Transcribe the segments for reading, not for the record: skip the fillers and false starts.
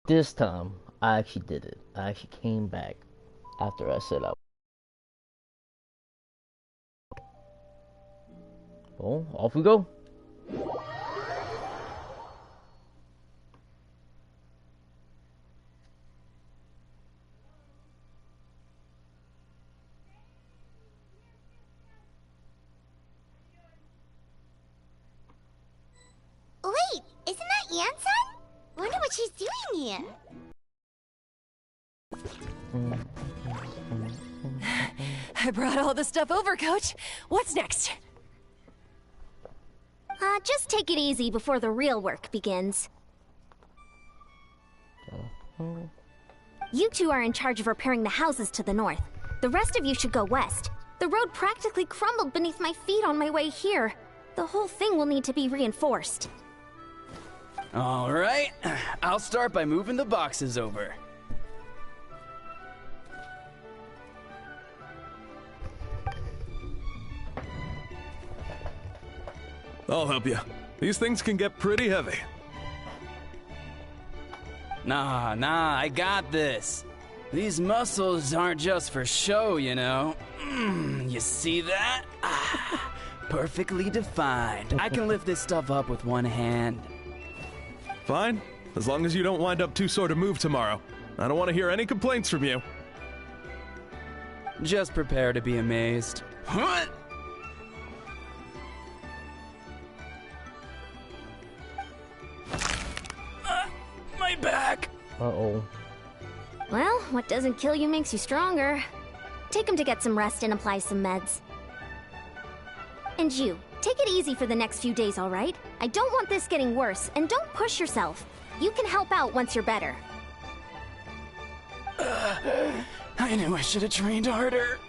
This time, I actually did it. I actually came back after I said I. Well, off we go. Wait, isn't that Yansan? Wonder what she's doing here. I brought all the stuff over, Coach. What's next? Just take it easy before the real work begins. You two are in charge of repairing the houses to the north. The rest of you should go west. The road practically crumbled beneath my feet on my way here. The whole thing will need to be reinforced. All right, I'll start by moving the boxes over. I'll help you. These things can get pretty heavy. Nah, I got this. These muscles aren't just for show, you know. You see that? Perfectly defined. I can lift this stuff up with one hand. Fine, as long as you don't wind up too sore to move tomorrow. I don't want to hear any complaints from you. Just prepare to be amazed. What? My back! Uh-oh. Well, what doesn't kill you makes you stronger. Take him to get some rest and apply some meds. And you, take it easy for the next few days, all right? I don't want this getting worse, and don't push yourself. You can help out once you're better. I knew I should have trained harder.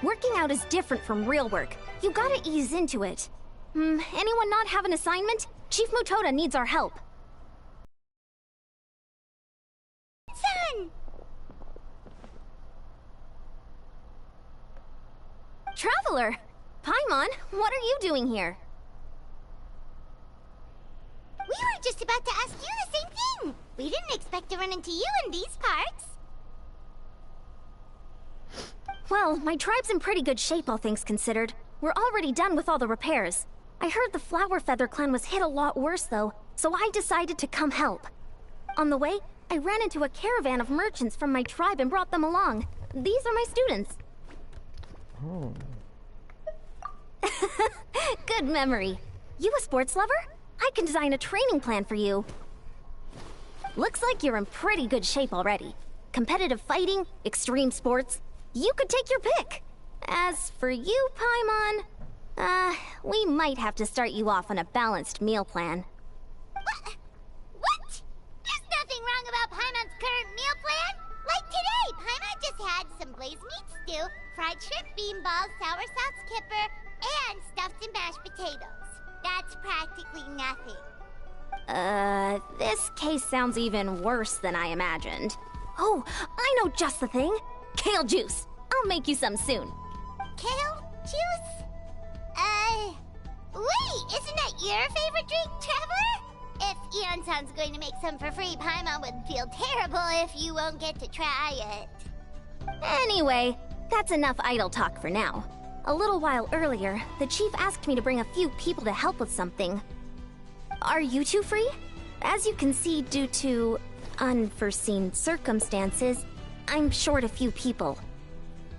Working out is different from real work. You gotta ease into it. Anyone not have an assignment? Chief Mutoda needs our help. Son! Traveler! Paimon, what are you doing here? We were just about to ask you the same thing! We didn't expect to run into you in these parts. Well, my tribe's in pretty good shape, all things considered. We're already done with all the repairs. I heard the Flower Feather clan was hit a lot worse, though, so I decided to come help. On the way, I ran into a caravan of merchants from my tribe and brought them along. These are my students. Oh. Good memory. You a sports lover? I can design a training plan for you. Looks like you're in pretty good shape already. Competitive fighting, extreme sports. You could take your pick. As for you, Paimon, we might have to start you off on a balanced meal plan. What? There's nothing wrong about Paimon's current meal plan. Like today, Paimon just had some blazed meat stew, fried shrimp bean balls, sour sauce kipper, and stuffed and mashed potatoes. That's practically nothing. This case sounds even worse than I imagined. Oh, I know just the thing. Kale juice. I'll make you some soon. Kale juice? Wait, isn't that your favorite drink, Traveler? If Eon-san's going to make some for free, Paimon would feel terrible if you won't get to try it. Anyway, that's enough idle talk for now. A little while earlier, the chief asked me to bring a few people to help with something. Are you two free? As you can see, due to unforeseen circumstances, I'm short a few people.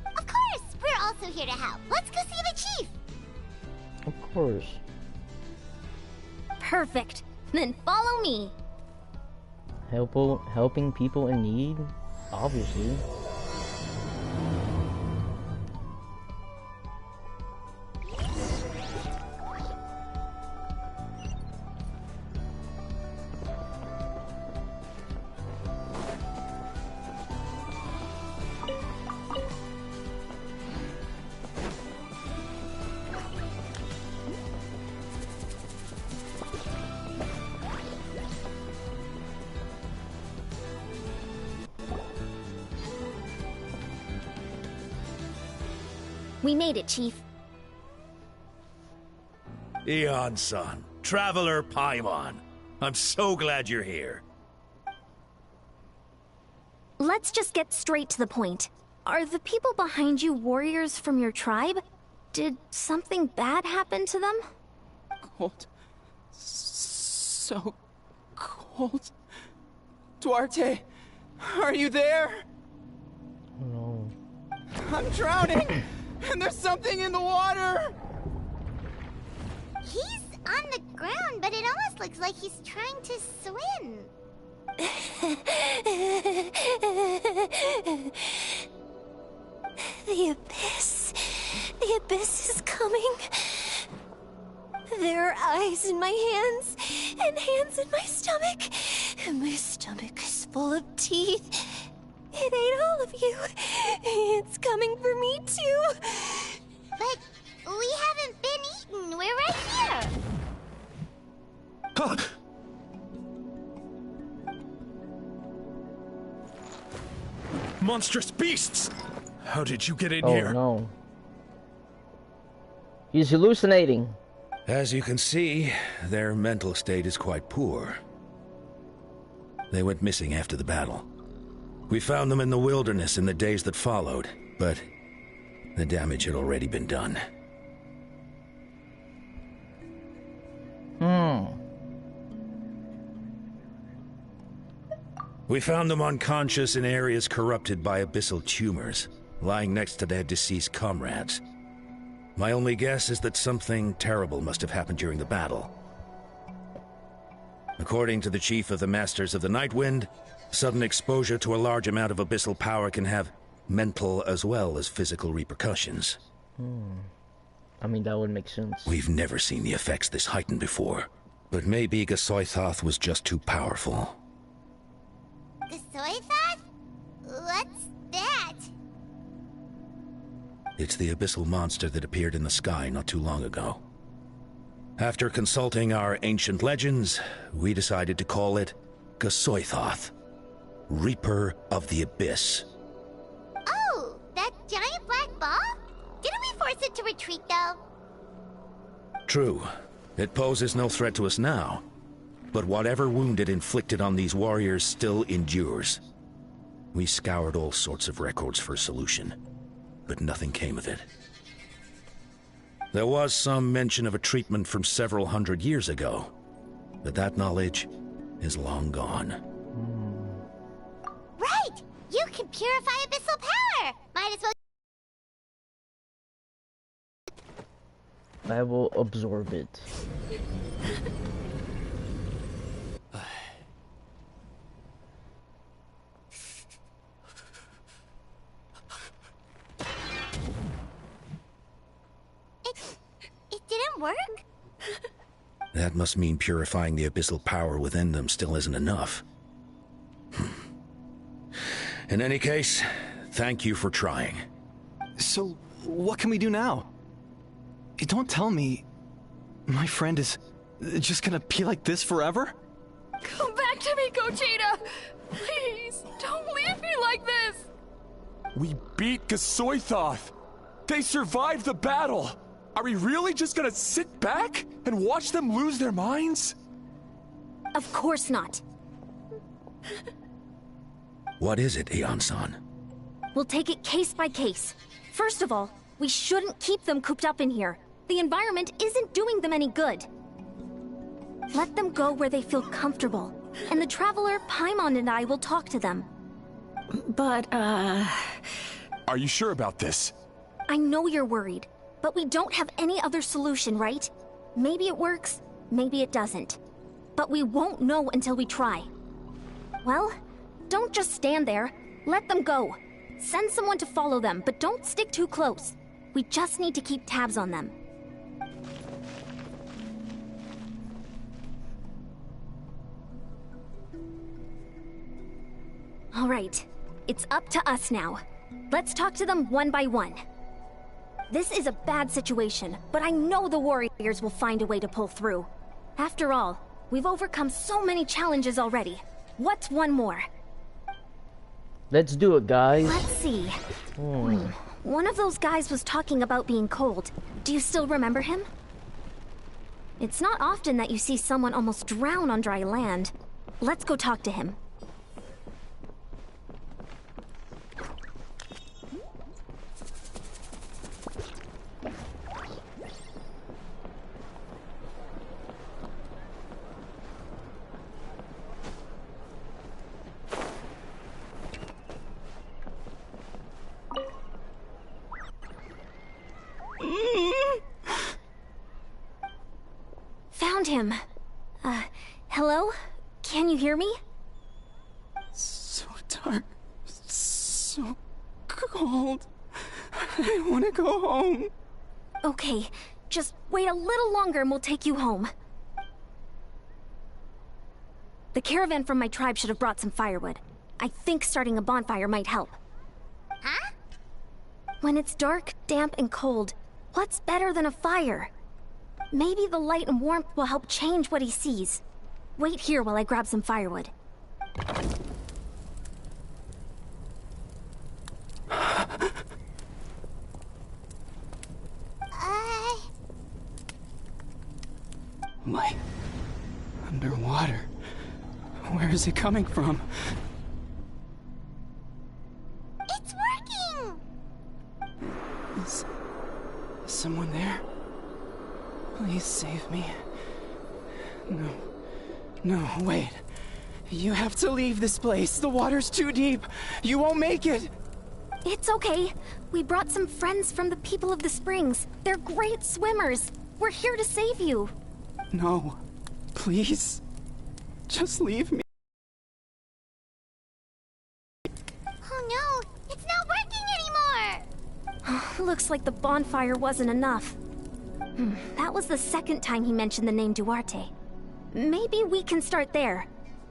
Of course! We're also here to help. Let's go see the chief! Of course. Perfect. Then follow me. Helping people in need? Obviously. We made it, Chief. Eon-san, Traveler Paimon. I'm so glad you're here. let's just get straight to the point. Are the people behind you warriors from your tribe? Did something bad happen to them? Cold. So cold. Duarte, are you there? No. I'm drowning, and there's something in the water. He's on the ground, but it almost looks like he's trying to swim. The abyss. The abyss is coming. There are eyes in my hands, and hands in my stomach. And my stomach is full of teeth. It ate all of you. It's coming for me too. But we haven't been eaten. We're right here. Monstrous beasts! How did you get in Oh here? no. He's hallucinating. As you can see, their mental state is quite poor. They went missing after the battle. We found them in the wilderness in the days that followed, but the damage had already been done. We found them unconscious in areas corrupted by abyssal tumors, lying next to their deceased comrades. My only guess is that something terrible must have happened during the battle. According to the chief of the Masters of the Nightwind, sudden exposure to a large amount of abyssal power can have mental as well as physical repercussions. I mean, that would make sense. We've never seen the effects this heightened before, but maybe Gasoithoth was just too powerful. Gasoithoth? What's that? It's the abyssal monster that appeared in the sky not too long ago. After consulting our ancient legends, we decided to call it Gasoithoth, Reaper of the Abyss. Oh, that giant black ball? Didn't we force it to retreat, though? True, it poses no threat to us now, but whatever wound it inflicted on these warriors still endures. We scoured all sorts of records for a solution, but nothing came of it. There was some mention of a treatment from several hundred years ago, but that knowledge is long gone. Right! You can purify abyssal power! Might as well... I will absorb it. It didn't work? That must mean purifying the abyssal power within them still isn't enough. In any case, thank you for trying. So, what can we do now? Don't tell me my friend is just gonna be like this forever? Come back to me, Gogeta! Please, don't leave me like this! We beat Gasoithoth! They survived the battle! Are we really just gonna sit back and watch them lose their minds? Of course not. What is it, Aeon-san? We'll take it case by case. First of all, we shouldn't keep them cooped up in here. The environment isn't doing them any good. Let them go where they feel comfortable, and the Traveler, Paimon, and I will talk to them. But, Are you sure about this? I know you're worried, but we don't have any other solution, right? Maybe it works, maybe it doesn't. But we won't know until we try. Well, don't just stand there. Let them go. Send someone to follow them, but don't stick too close. We just need to keep tabs on them. All right, it's up to us now. Let's talk to them one by one. This is a bad situation, but I know the warriors will find a way to pull through. After all, we've overcome so many challenges already. What's one more? Let's do it, guys. Let's see. One of those guys was talking about being cold. Do you still remember him? It's not often that you see someone almost drown on dry land. Let's go talk to him. found him. Hello? Can you hear me? So dark. So cold. I want to go home. Okay, just wait a little longer and we'll take you home. The caravan from my tribe should have brought some firewood. I think starting a bonfire might help. Huh? When it's dark, damp, and cold, what's better than a fire? Maybe the light and warmth will help change what he sees. Wait here while I grab some firewood. Light. Underwater. Where is it coming from? It's working! Is someone there? Please save me. No. No, wait. You have to leave this place. The water's too deep. You won't make it. It's okay. We brought some friends from the people of the springs. They're great swimmers. We're here to save you. No. Please. Just leave me. Oh no, it's not working anymore! Looks like the bonfire wasn't enough. That was the second time he mentioned the name Duarte. Maybe we can start there.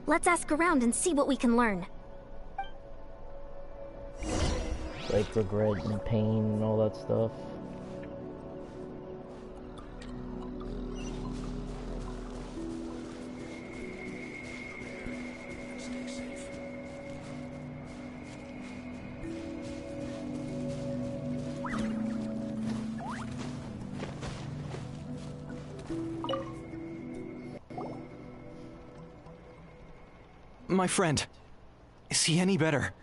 Let's ask around and see what we can learn. Like regret and pain and all that stuff. My friend, is he any better?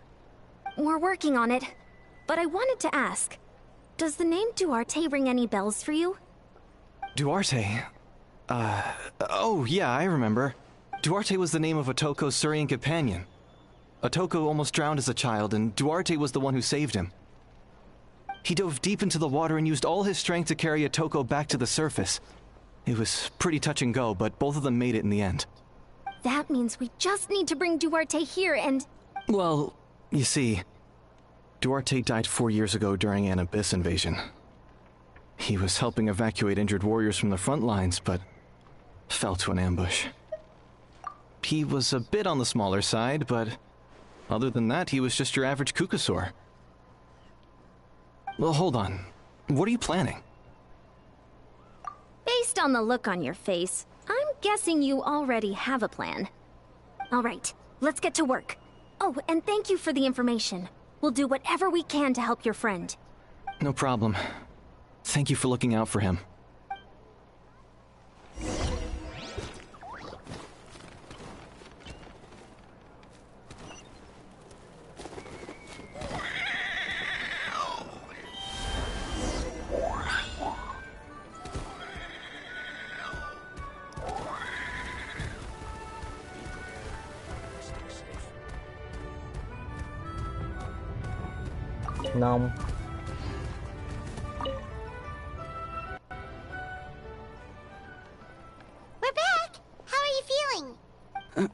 We're working on it. But I wanted to ask, does the name Duarte ring any bells for you? Duarte? Oh yeah, I remember. Duarte was the name of Otoko's Surian companion. Otoko almost drowned as a child, and Duarte was the one who saved him. He dove deep into the water and used all his strength to carry Otoko back to the surface. It was pretty touch and go, but both of them made it in the end. That means we just need to bring Duarte here and... Well, you see, Duarte died 4 years ago during an Abyss invasion. He was helping evacuate injured warriors from the front lines, but fell to an ambush. He was a bit on the smaller side, but other than that, he was just your average Kukasaur. Well, hold on. What are you planning? Based on the look on your face, I'm guessing you already have a plan. All right, let's get to work. Oh, and thank you for the information. We'll do whatever we can to help your friend. No problem. Thank you for looking out for him. Nom. We're back! How are you feeling?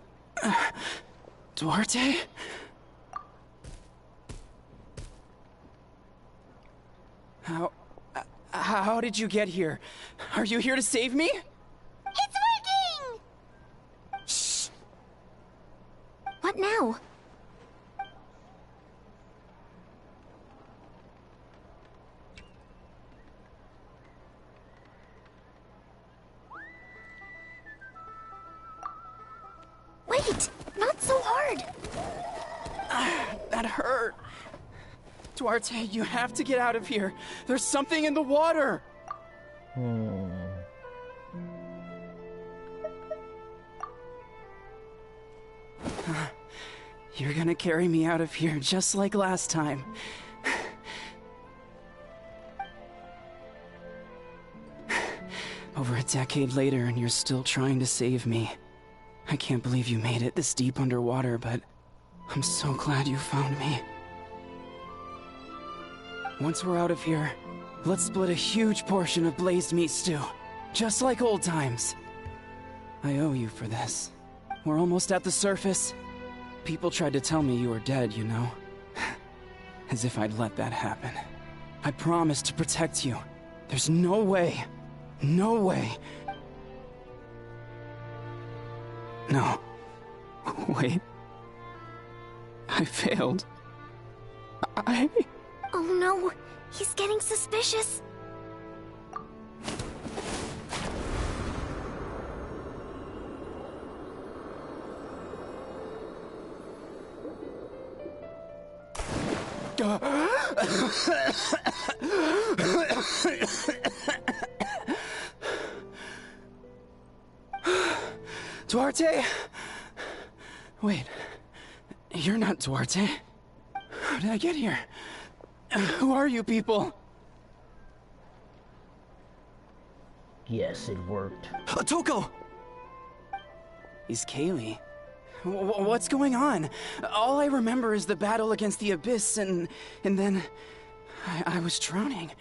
Duarte? How did you get here? Are you here to save me? It's working! Shh! What now? Wait! Not so hard! That hurt. Duarte, you have to get out of here. There's something in the water. You're gonna carry me out of here just like last time. Over a decade later, and you're still trying to save me. I can't believe you made it this deep underwater, but I'm so glad you found me. Once we're out of here, let's split a huge portion of blazed meat stew, just like old times. I owe you for this. We're almost at the surface. People tried to tell me you were dead, you know? As if I'd let that happen. I promised to protect you. There's no way. No way. No. Wait. I failed. Oh no, he's getting suspicious. Duarte? Wait, you're not Duarte. How did I get here? Who are you people? Yes, it worked. Toko! He's Kaylee. What's going on? All I remember is the battle against the Abyss, and then I was drowning.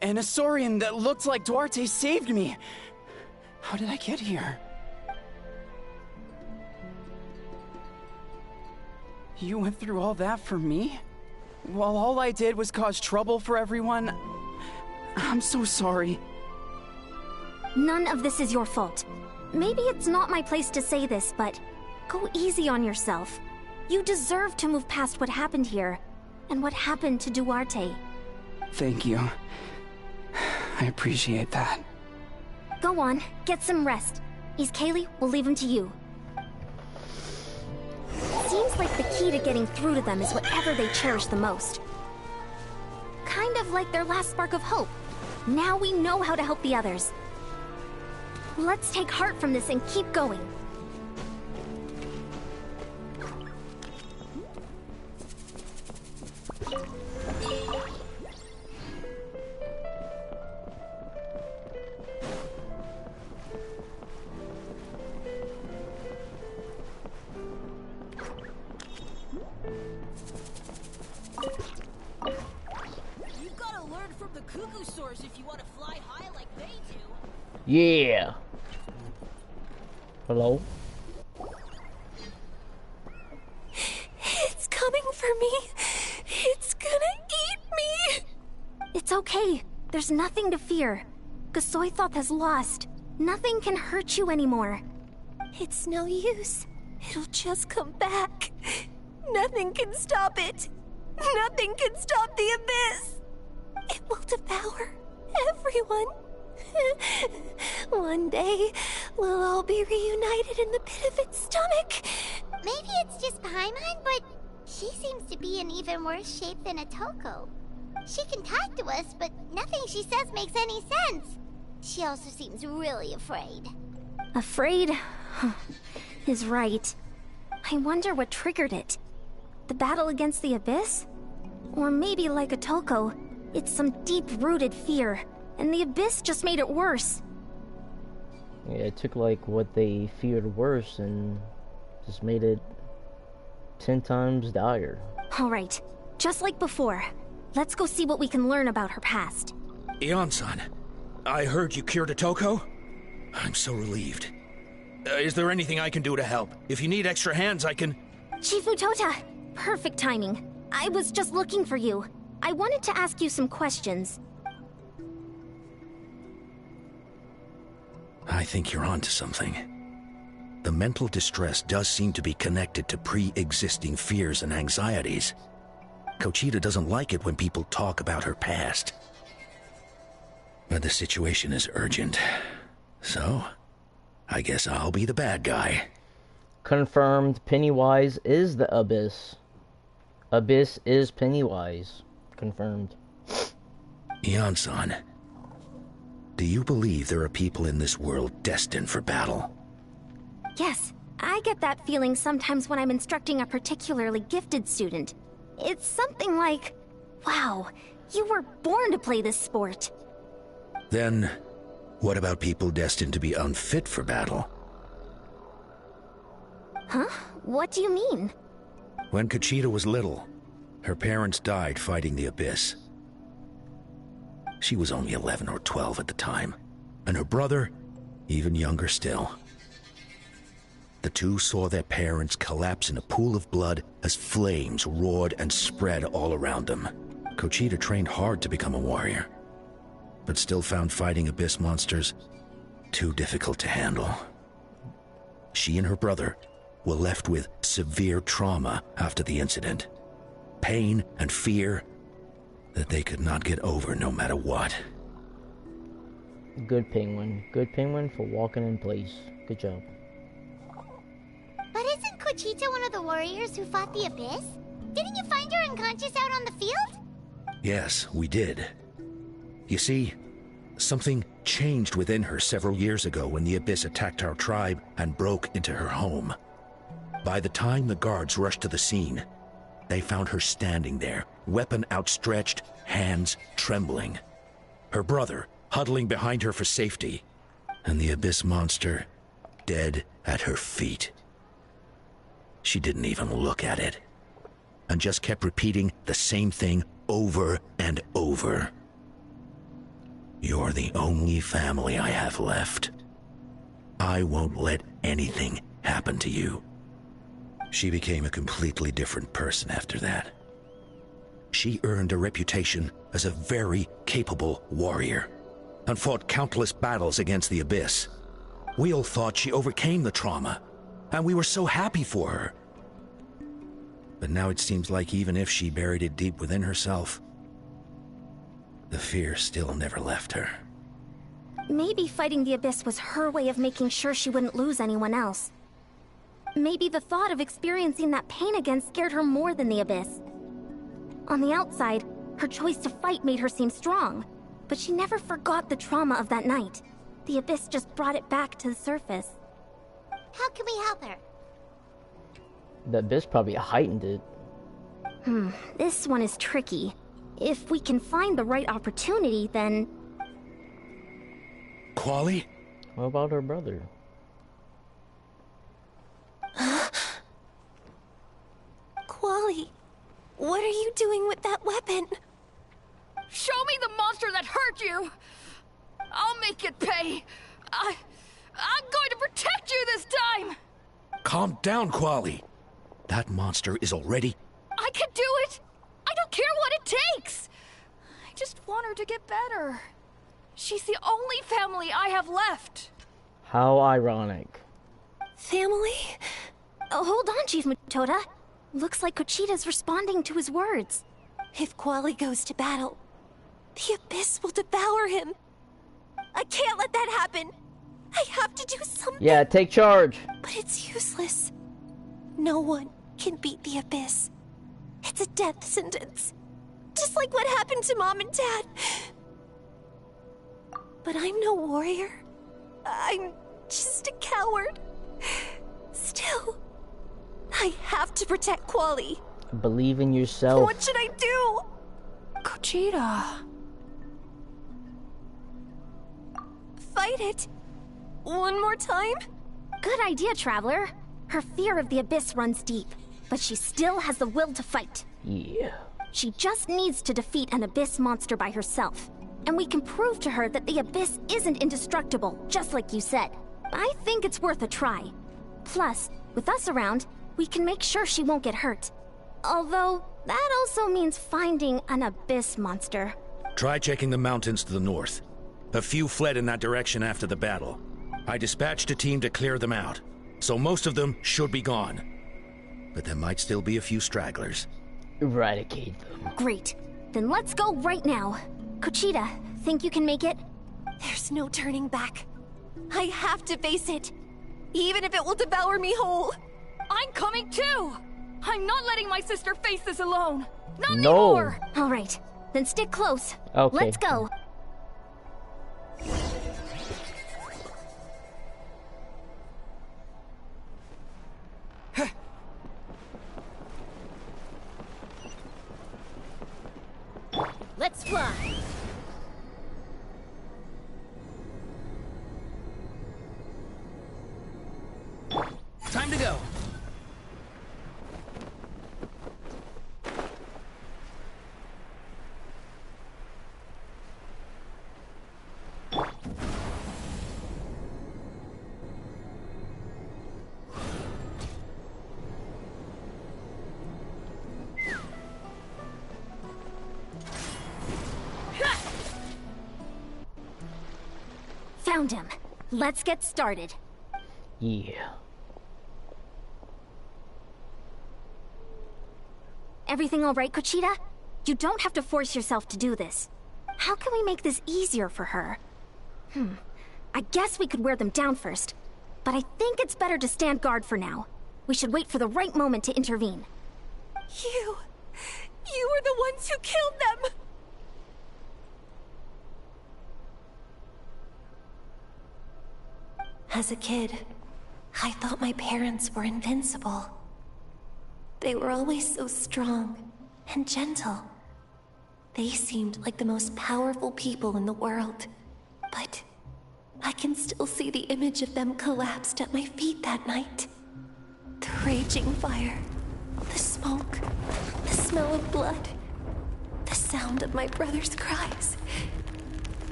And a Saurian that looked like Duarte saved me. How did I get here? You went through all that for me? While all I did was cause trouble for everyone? I'm so sorry. None of this is your fault. Maybe it's not my place to say this, but go easy on yourself. You deserve to move past what happened here, and what happened to Duarte. Thank you. I appreciate that. Go on, get some rest. Is Kaylee, we'll leave him to you. Seems like the key to getting through to them is whatever they cherish the most. Kind of like their last spark of hope. Now we know how to help the others. Let's take heart from this and keep going. You've got to learn from the cuckoo soars if you want to fly high like they do. Yeah. Hello? It's coming for me. It's gonna eat me. It's okay. There's nothing to fear. Gasoithoth has lost. Nothing can hurt you anymore. It's no use. It'll just come back. Nothing can stop it. Nothing can stop the abyss. It will devour everyone. One day, we'll all be reunited in the pit of its stomach. Maybe it's just Paimon, but she seems to be in even worse shape than Atoko. She can talk to us, but nothing she says makes any sense. She also seems really afraid. Afraid is right. I wonder what triggered it. The battle against the Abyss? Or maybe like Atoko, it's some deep-rooted fear, and the Abyss just made it worse. Yeah, it took like what they feared worse and just made it 10 times dire. Alright, just like before. Let's go see what we can learn about her past. Ion-san, I heard you cured Atoko? I'm so relieved. Is there anything I can do to help? If you need extra hands, I can... Chifu Tota! Perfect timing. I was just looking for you. I wanted to ask you some questions. I think you're onto something. The mental distress does seem to be connected to pre-existing fears and anxieties. Kochita doesn't like it when people talk about her past. But the situation is urgent. So, I guess I'll be the bad guy. Confirmed, Pennywise is the Abyss. Abyss is Pennywise. Confirmed. Ion-san, do you believe there are people in this world destined for battle? Yes, I get that feeling sometimes when I'm instructing a particularly gifted student. It's something like, wow, you were born to play this sport. Then, what about people destined to be unfit for battle? Huh? What do you mean? When Kochita was little, her parents died fighting the Abyss. She was only 11 or 12 at the time, and her brother, even younger still. the two saw their parents collapse in a pool of blood as flames roared and spread all around them. Conchita trained hard to become a warrior, but still found fighting abyss monsters too difficult to handle. She and her brother were left with severe trauma after the incident. Pain and fear that they could not get over no matter what. Good penguin. Good penguin for walking in place. Good job. But isn't Conchita one of the warriors who fought the Abyss? Didn't you find her unconscious out on the field? Yes, we did. You see, something changed within her several years ago when the Abyss attacked our tribe and broke into her home. By the time the guards rushed to the scene, they found her standing there, weapon outstretched, hands trembling. Her brother huddling behind her for safety, and the Abyss monster dead at her feet. She didn't even look at it, and just kept repeating the same thing over and over. You're the only family I have left. I won't let anything happen to you. She became a completely different person after that. She earned a reputation as a very capable warrior, and fought countless battles against the Abyss. We all thought she overcame the trauma, and we were so happy for her. But now it seems like even if she buried it deep within herself, the fear still never left her. Maybe fighting the Abyss was her way of making sure she wouldn't lose anyone else. Maybe the thought of experiencing that pain again scared her more than the Abyss. On the outside, her choice to fight made her seem strong, but she never forgot the trauma of that night. The Abyss just brought it back to the surface. How can we help her? The Abyss probably heightened it. This one is tricky. If we can find the right opportunity, then... Quali? What about her brother? Quali, what are you doing with that weapon? Show me the monster that hurt you! I'll make it pay! I'm going to protect you this time! Calm down, Quali. That monster is already... I can do it! I don't care what it takes! I just want her to get better. She's the only family I have left. How ironic. Family? Oh, hold on, Chief Matoda. Looks like Conchita's responding to his words. If Quali goes to battle, the Abyss will devour him. I can't let that happen. I have to do something. Yeah, take charge. But it's useless. No one can beat the Abyss. It's a death sentence. Just like what happened to Mom and Dad. But I'm no warrior. I'm just a coward. Still, I have to protect Quali. Believe in yourself. What should I do? Conchita. Fight it. One more time? Good idea, Traveler. Her fear of the Abyss runs deep, but she still has the will to fight. Yeah. She just needs to defeat an Abyss monster by herself. And we can prove to her that the Abyss isn't indestructible, just like you said. I think it's worth a try. Plus, with us around, we can make sure she won't get hurt. Although, that also means finding an Abyss monster. Try checking the mountains to the north. A few fled in that direction after the battle. I dispatched a team to clear them out, so most of them should be gone. But there might still be a few stragglers. Eradicate them. Great. Then let's go right now. Conchita, think you can make it? There's no turning back. I have to face it. Even if it will devour me whole. I'm coming too! I'm not letting my sister face this alone! Not No. anymore! All right, then stick close. Okay. Let's go. Let's fly! Time to go. Found him. Let's get started. Yeah. Everything all right, Kuchita? You don't have to force yourself to do this. How can we make this easier for her? I guess we could wear them down first, but I think it's better to stand guard for now. We should wait for the right moment to intervene. You were the ones who killed them! As a kid, I thought my parents were invincible. They were always so strong and gentle. They seemed like the most powerful people in the world. But I can still see the image of them collapsed at my feet that night. The raging fire, the smoke, the smell of blood, the sound of my brother's cries.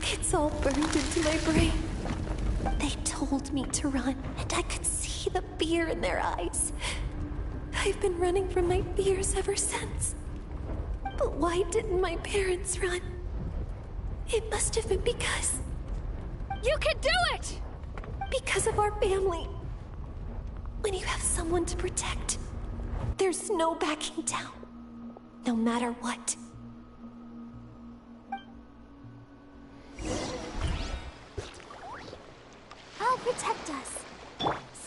It's all burned into my brain. They told me to run, and I could see the fear in their eyes. I've been running from my fears ever since. But why didn't my parents run? It must have been because... You can do it! Because of our family. When you have someone to protect, there's no backing down. No matter what. I'll protect us.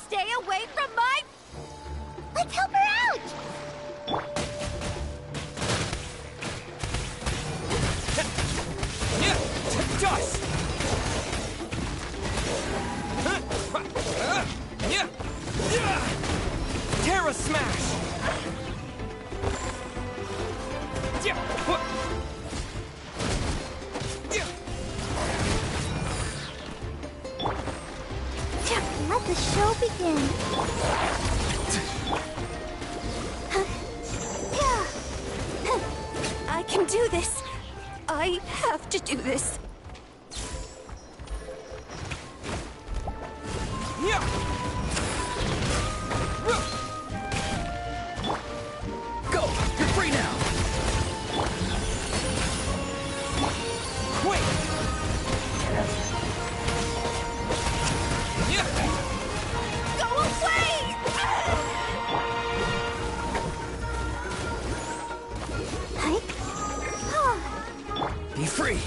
Stay away from my... Let's help her out! Dust! Terra Smash! Let the show begin. I can do this. I have to do this. Go! You're free now! Wait! Go away! Be free!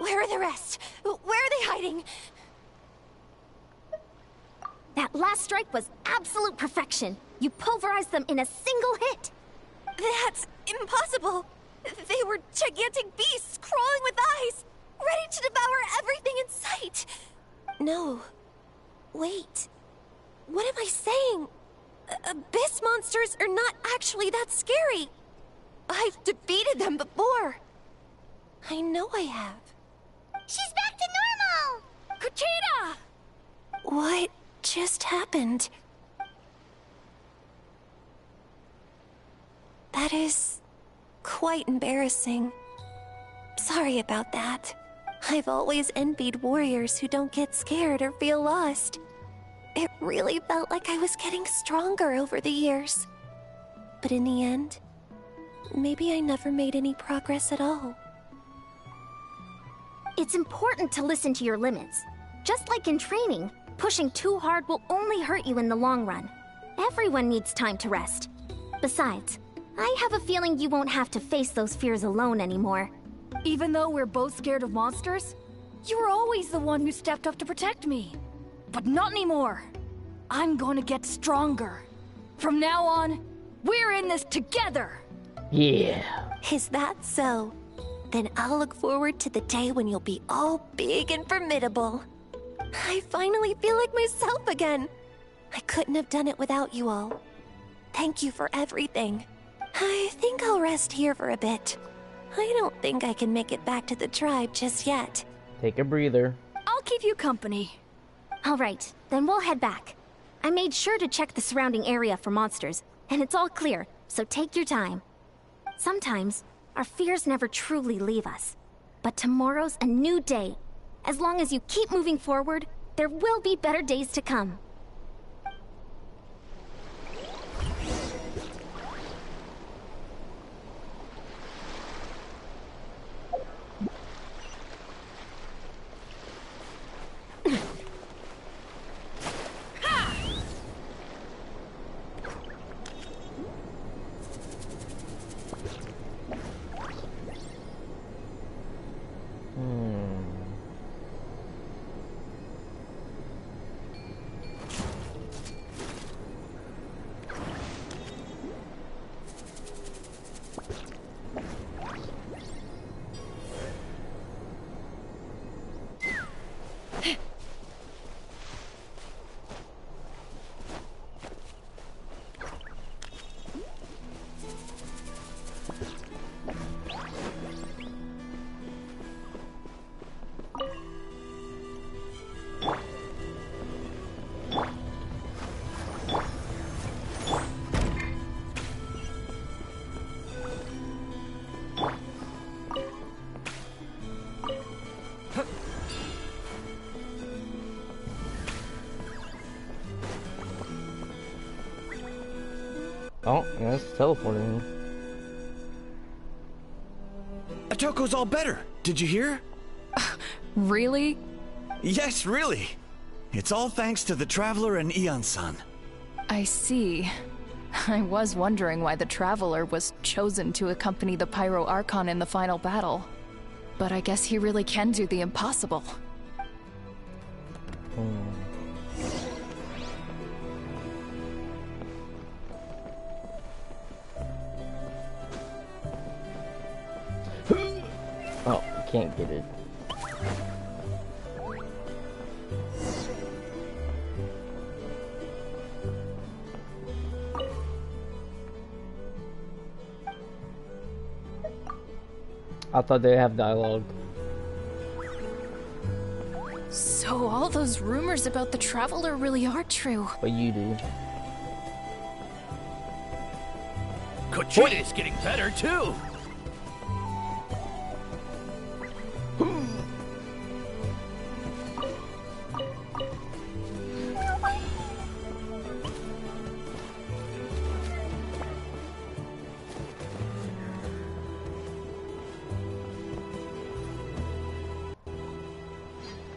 Where are the rest? Where are they hiding? That last strike was absolute perfection. You pulverized them in a single hit. That's impossible. They were gigantic beasts crawling with eyes, ready to devour everything in sight. No. Wait. What am I saying? Abyss monsters are not actually that scary. I've defeated them before. I know I have. She's back to normal! Kuchita! What just happened? That is quite embarrassing. Sorry about that. I've always envied warriors who don't get scared or feel lost. It really felt like I was getting stronger over the years. But in the end, maybe I never made any progress at all. It's important to listen to your limits. Just like in training, pushing too hard will only hurt you in the long run. Everyone needs time to rest. Besides, I have a feeling you won't have to face those fears alone anymore. Even though we're both scared of monsters, you were always the one who stepped up to protect me. But not anymore. I'm going to get stronger. From now on, we're in this together. Yeah. Is that so? Then I'll look forward to the day when you'll be all big and formidable. I finally feel like myself again. I couldn't have done it without you all. Thank you for everything. I think I'll rest here for a bit. I don't think I can make it back to the tribe just yet. Take a breather. I'll keep you company. All right, then we'll head back. I made sure to check the surrounding area for monsters, and it's all clear, so take your time. Sometimes, our fears never truly leave us. But tomorrow's a new day. As long as you keep moving forward, there will be better days to come. Oh, yeah, it's teleporting. Otoko's all better. Did you hear? Really? Yes, really. It's all thanks to the Traveler and Eon-san. I see. I was wondering why the Traveler was chosen to accompany the Pyro Archon in the final battle. But I guess he really can do the impossible. Oh, can't get it. I thought they'd have dialogue. So all those rumors about the Traveler really are true. But you do. Kochita's getting better too.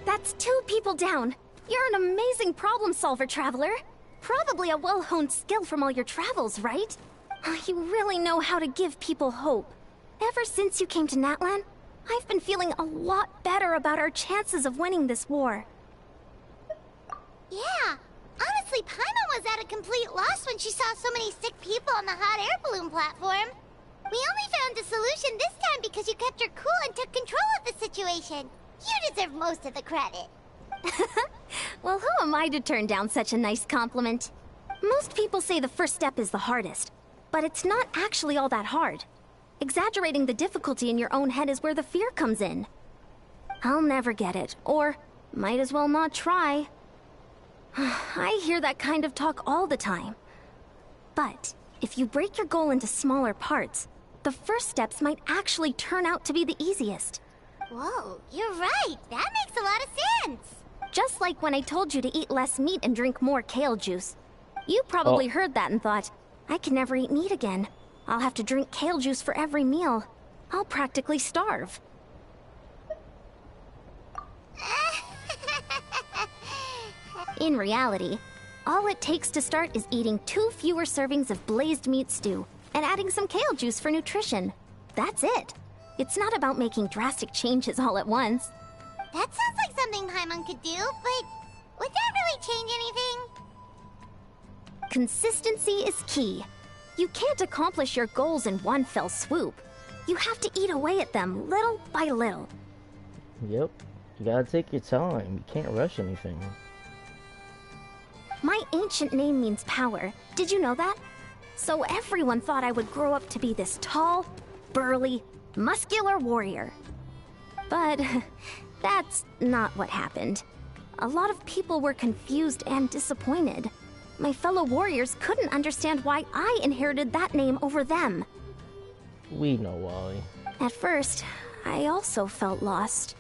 That's 2 people down. You're an amazing problem solver, Traveler. Probably a well-honed skill from all your travels, right? You really know how to give people hope. Ever since you came to Natlan, I've been feeling a lot better about our chances of winning this war. Yeah, honestly, Paimon was at a complete loss when she saw so many sick people on the hot air balloon platform. We only found a solution this time because you kept your cool and took control of the situation. You deserve most of the credit. Well, who am I to turn down such a nice compliment? Most people say the first step is the hardest, but it's not actually all that hard. Exaggerating the difficulty in your own head is where the fear comes in. I'll never get it, or might as well not try. I hear that kind of talk all the time. But if you break your goal into smaller parts, the first steps might actually turn out to be the easiest. Whoa, you're right. That makes a lot of sense. Just like when I told you to eat less meat and drink more kale juice. You probably heard that and thought, I can never eat meat again. I'll have to drink kale juice for every meal. I'll practically starve. In reality, all it takes to start is eating 2 fewer servings of blazed meat stew and adding some kale juice for nutrition. That's it. It's not about making drastic changes all at once. That sounds like something Paimon could do, but would that really change anything? Consistency is key. You can't accomplish your goals in one fell swoop. You have to eat away at them little by little. Yep. You gotta take your time. You can't rush anything. My ancient name means power. Did you know that? So everyone thought I would grow up to be this tall, burly, muscular warrior. But that's not what happened. A lot of people were confused and disappointed. my fellow warriors couldn't understand why I inherited that name over them. We know why. At first, I also felt lost.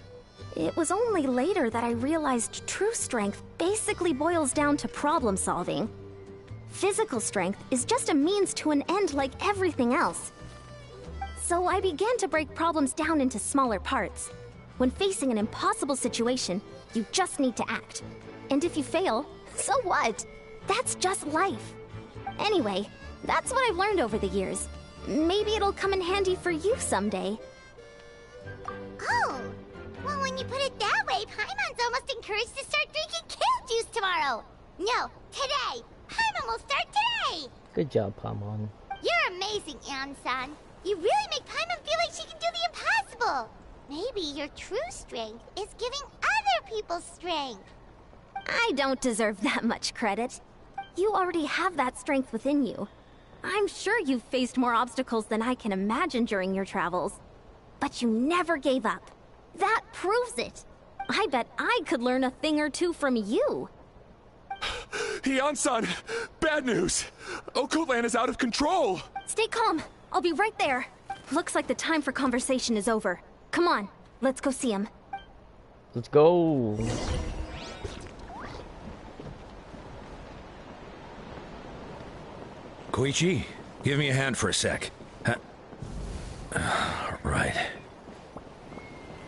It was only later that I realized true strength basically boils down to problem solving. Physical strength is just a means to an end like everything else. So I began to break problems down into smaller parts. When facing an impossible situation, you just need to act. And if you fail, so what? That's just life. Anyway, that's what I've learned over the years. Maybe it'll come in handy for you someday. Oh, well, when you put it that way, Paimon's almost encouraged to start drinking kale juice tomorrow. No, today. Paimon will start today. Good job, Paimon. You're amazing, Ansan. You really make Paimon feel like she can do the impossible. Maybe your true strength is giving other people strength. I don't deserve that much credit. You already have that strength within you. I'm sure you've faced more obstacles than I can imagine during your travels. But you never gave up. That proves it. I bet I could learn a thing or two from you. Ian-san, bad news. Okoland is out of control. Stay calm. I'll be right there. Looks like the time for conversation is over. Come on, let's go see him. Let's go. Koichi, give me a hand for a sec. Right.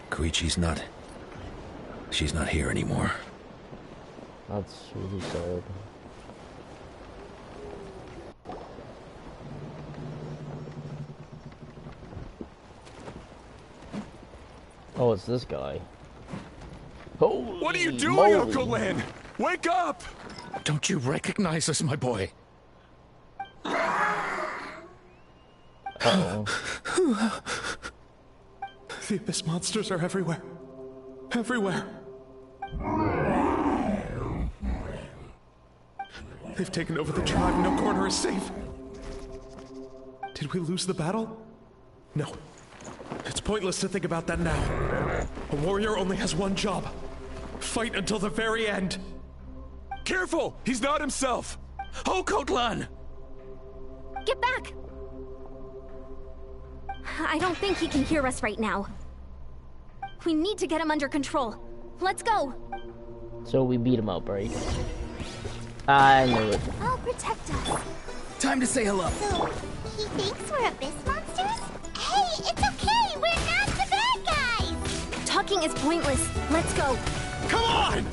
Koichi's not... She's not here anymore. That's really sad. Oh, it's this guy. Holy What are you doing, moly. Okoland? Wake up! Don't you recognize us, my boy? Uh-oh. The Abyss monsters are everywhere. Everywhere. They've taken over the tribe. No corner is safe. Did we lose the battle? No. It's pointless to think about that now. A warrior only has one job. Fight until the very end. Careful! He's not himself! Okotlan! Get back! I don't think he can hear us right now. We need to get him under control. Let's go! So we beat him up, right? I knew it. I'll protect us. Time to say hello. So, he thinks we're abyss monsters? Hey, it's okay! We're not the bad guys! Talking is pointless. Let's go. Come on!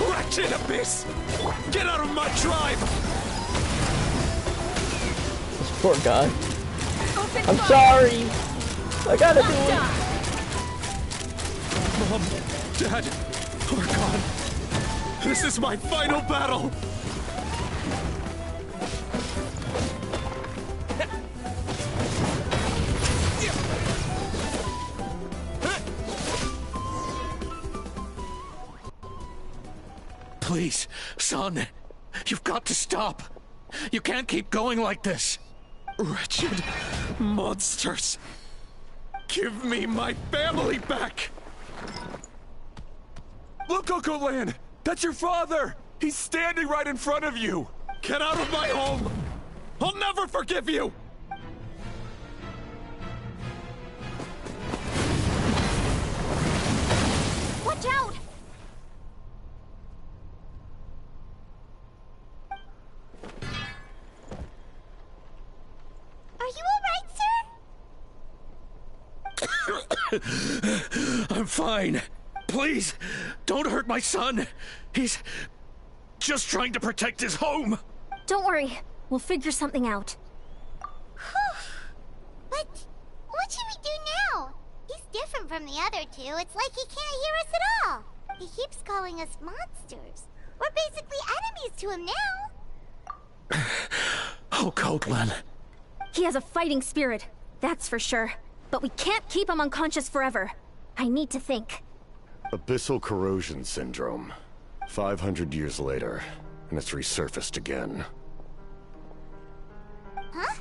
Wretched Abyss! Get out of my tribe! This poor guy. Open I'm fire. sorry! I gotta do it! Mom, Dad, are gone. This is my final battle! Please, son. You've got to stop. You can't keep going like this. Wretched monsters! Give me my family back! Look, Okoland! That's your father! He's standing right in front of you! Get out of my home! I'll never forgive you! Watch out! Are you alright, sir? I'm fine. Please, don't hurt my son. He's just trying to protect his home. Don't worry. We'll figure something out. But what should we do now? He's different from the other two. It's like he can't hear us at all. He keeps calling us monsters. We're basically enemies to him now. Oh, Coatlan. He has a fighting spirit, that's for sure. But we can't keep him unconscious forever. I need to think. Abyssal corrosion syndrome. 500 years later, and it's resurfaced again. Huh?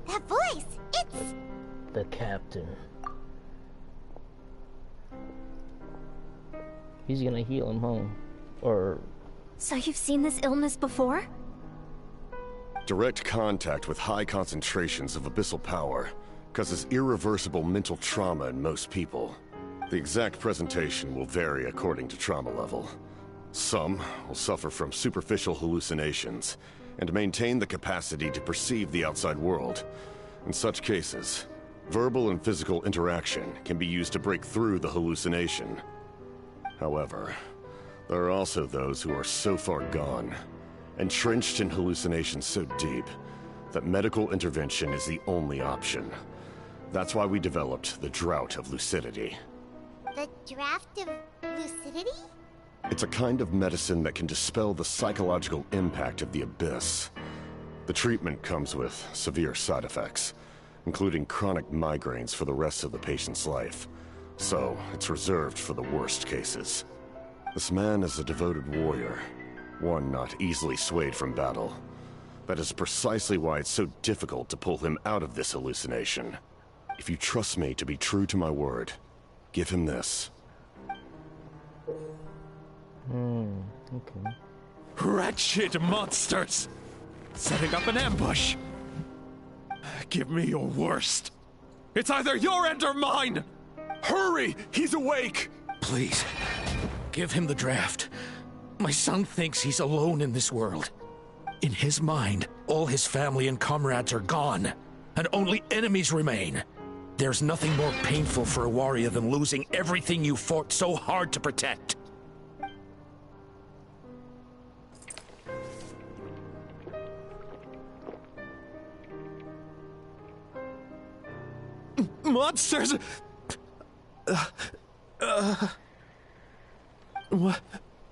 That voice, it's... The captain. He's gonna heal him, huh? Or So you've seen this illness before? Direct contact with high concentrations of abyssal power causes irreversible mental trauma in most people. The exact presentation will vary according to trauma level. Some will suffer from superficial hallucinations and maintain the capacity to perceive the outside world. In such cases, verbal and physical interaction can be used to break through the hallucination. However, there are also those who are so far gone, entrenched in hallucinations so deep, that medical intervention is the only option. That's why we developed the Drought of Lucidity. The Draft of Lucidity? It's a kind of medicine that can dispel the psychological impact of the Abyss. The treatment comes with severe side effects, including chronic migraines for the rest of the patient's life. So, it's reserved for the worst cases. This man is a devoted warrior, one not easily swayed from battle. That is precisely why it's so difficult to pull him out of this hallucination. If you trust me to be true to my word, give him this. Okay. Wretched monsters! Setting up an ambush! Give me your worst. It's either your end or mine! Hurry! He's awake! Please, give him the draft. My son thinks he's alone in this world. In his mind, all his family and comrades are gone, and only enemies remain. There's nothing more painful for a warrior than losing everything you fought so hard to protect. Monsters!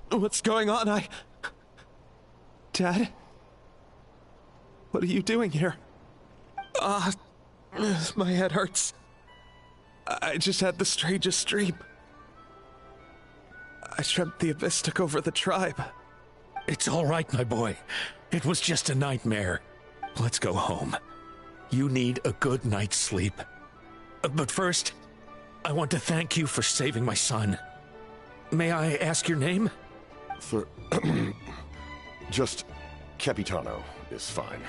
What's going on? Dad? What are you doing here? My head hurts. I just had the strangest dream. I dreamt the Abyss took over the tribe. It's all right, my boy. It was just a nightmare. Let's go home. You need a good night's sleep. But first, I want to thank you for saving my son. May I ask your name? Just Capitano is fine.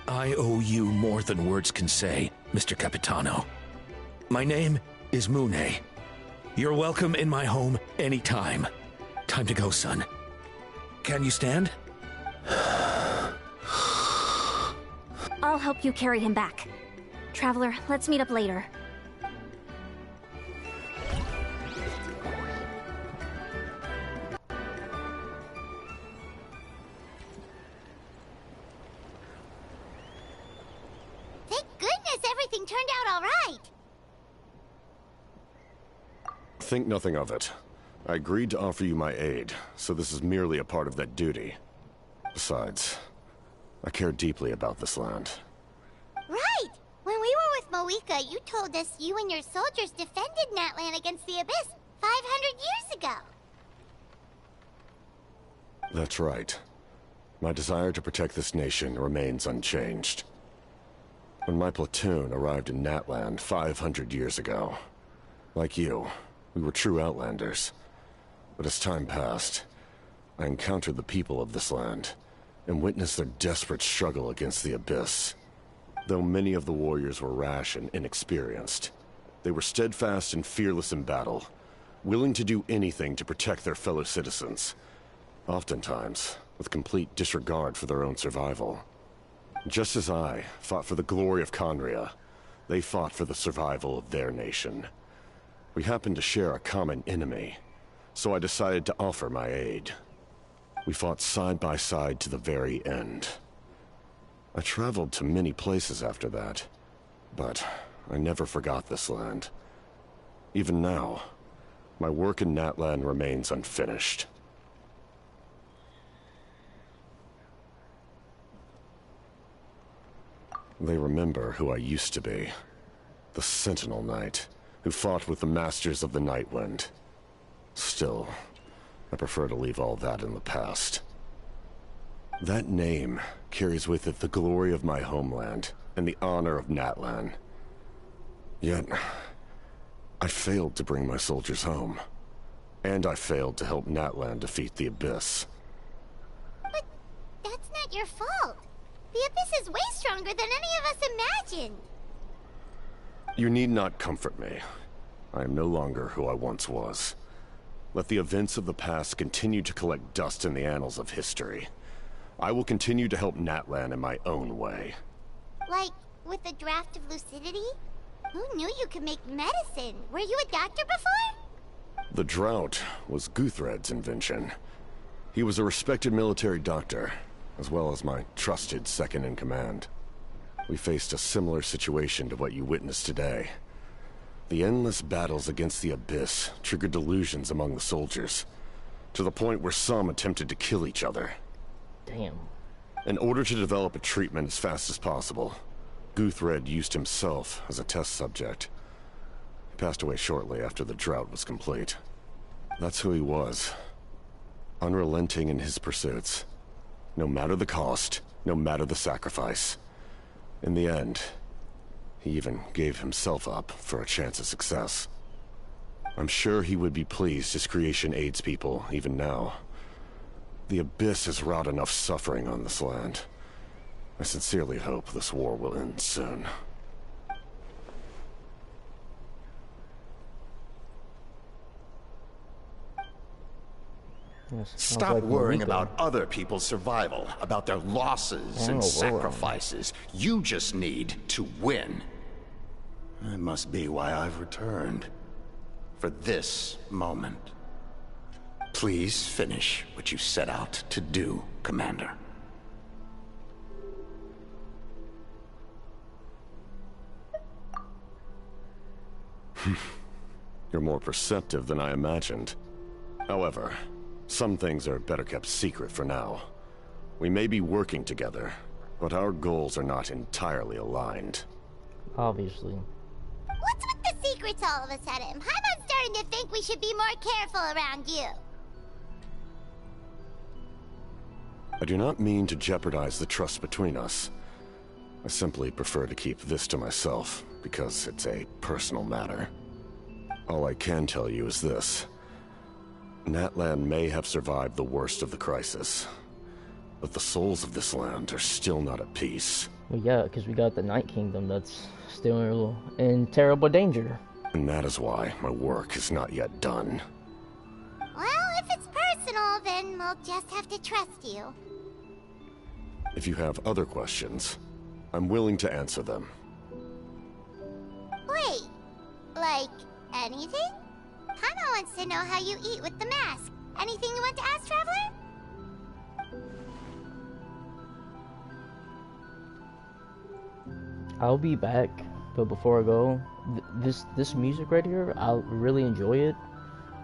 I owe you more than words can say, Mr. Capitano. My name is Mune. You're welcome in my home anytime. Time to go, son. Can you stand? I'll help you carry him back. Traveler, let's meet up later. Thank goodness everything turned out all right. Think nothing of it. I agreed to offer you my aid, so this is merely a part of that duty. Besides, I care deeply about this land. Right! When we were with Moika, you told us you and your soldiers defended Natlan against the Abyss 500 years ago. That's right. My desire to protect this nation remains unchanged. When my platoon arrived in Natlan 500 years ago, like you, we were true outlanders. But as time passed, I encountered the people of this land and witnessed their desperate struggle against the Abyss. Though many of the warriors were rash and inexperienced, they were steadfast and fearless in battle, willing to do anything to protect their fellow citizens, oftentimes with complete disregard for their own survival. Just as I fought for the glory of Conria, they fought for the survival of their nation. We happened to share a common enemy, so I decided to offer my aid. We fought side by side to the very end. I traveled to many places after that, but I never forgot this land. Even now, my work in Natlan remains unfinished. They remember who I used to be. The Sentinel Knight, who fought with the Masters of the Nightwind. Still, I prefer to leave all that in the past. That name carries with it the glory of my homeland and the honor of Natlan. Yet, I failed to bring my soldiers home. And I failed to help Natlan defeat the Abyss. But that's not your fault. The Abyss is way stronger than any of us imagined. You need not comfort me. I am no longer who I once was. Let the events of the past continue to collect dust in the annals of history. I will continue to help Natlan in my own way. Like, with the draft of lucidity? Who knew you could make medicine? Were you a doctor before? The drought was Guthred's invention. He was a respected military doctor, as well as my trusted second-in-command. We faced a similar situation to what you witnessed today. The endless battles against the Abyss triggered delusions among the soldiers, to the point where some attempted to kill each other. Damn. In order to develop a treatment as fast as possible, Guthred used himself as a test subject. He passed away shortly after the drought was complete. That's who he was. Unrelenting in his pursuits. No matter the cost, no matter the sacrifice. In the end, he even gave himself up for a chance of success. I'm sure he would be pleased his creation aids people, even now. The Abyss has wrought enough suffering on this land. I sincerely hope this war will end soon. Stop worrying about other people's survival, about their losses and sacrifices. You just need to win. That must be why I've returned. For this moment. Please finish what you set out to do, Commander. You're more perceptive than I imagined. However, some things are better kept secret for now. We may be working together, but our goals are not entirely aligned. Obviously. What's with the secrets all of a sudden? I'm starting to think we should be more careful around you. I do not mean to jeopardize the trust between us. I simply prefer to keep this to myself, because it's a personal matter. All I can tell you is this. Natlan may have survived the worst of the crisis, but the souls of this land are still not at peace. Well, yeah, because we got the Night Kingdom that's still in terrible danger. And that is why my work is not yet done. Well, if it's personal, then we'll just have to trust you. If you have other questions, I'm willing to answer them. Wait, like anything? Paimon wants to know how you eat with the mask. Anything you want to ask, Traveler? I'll be back, but before I go, this music right here, I really enjoy it,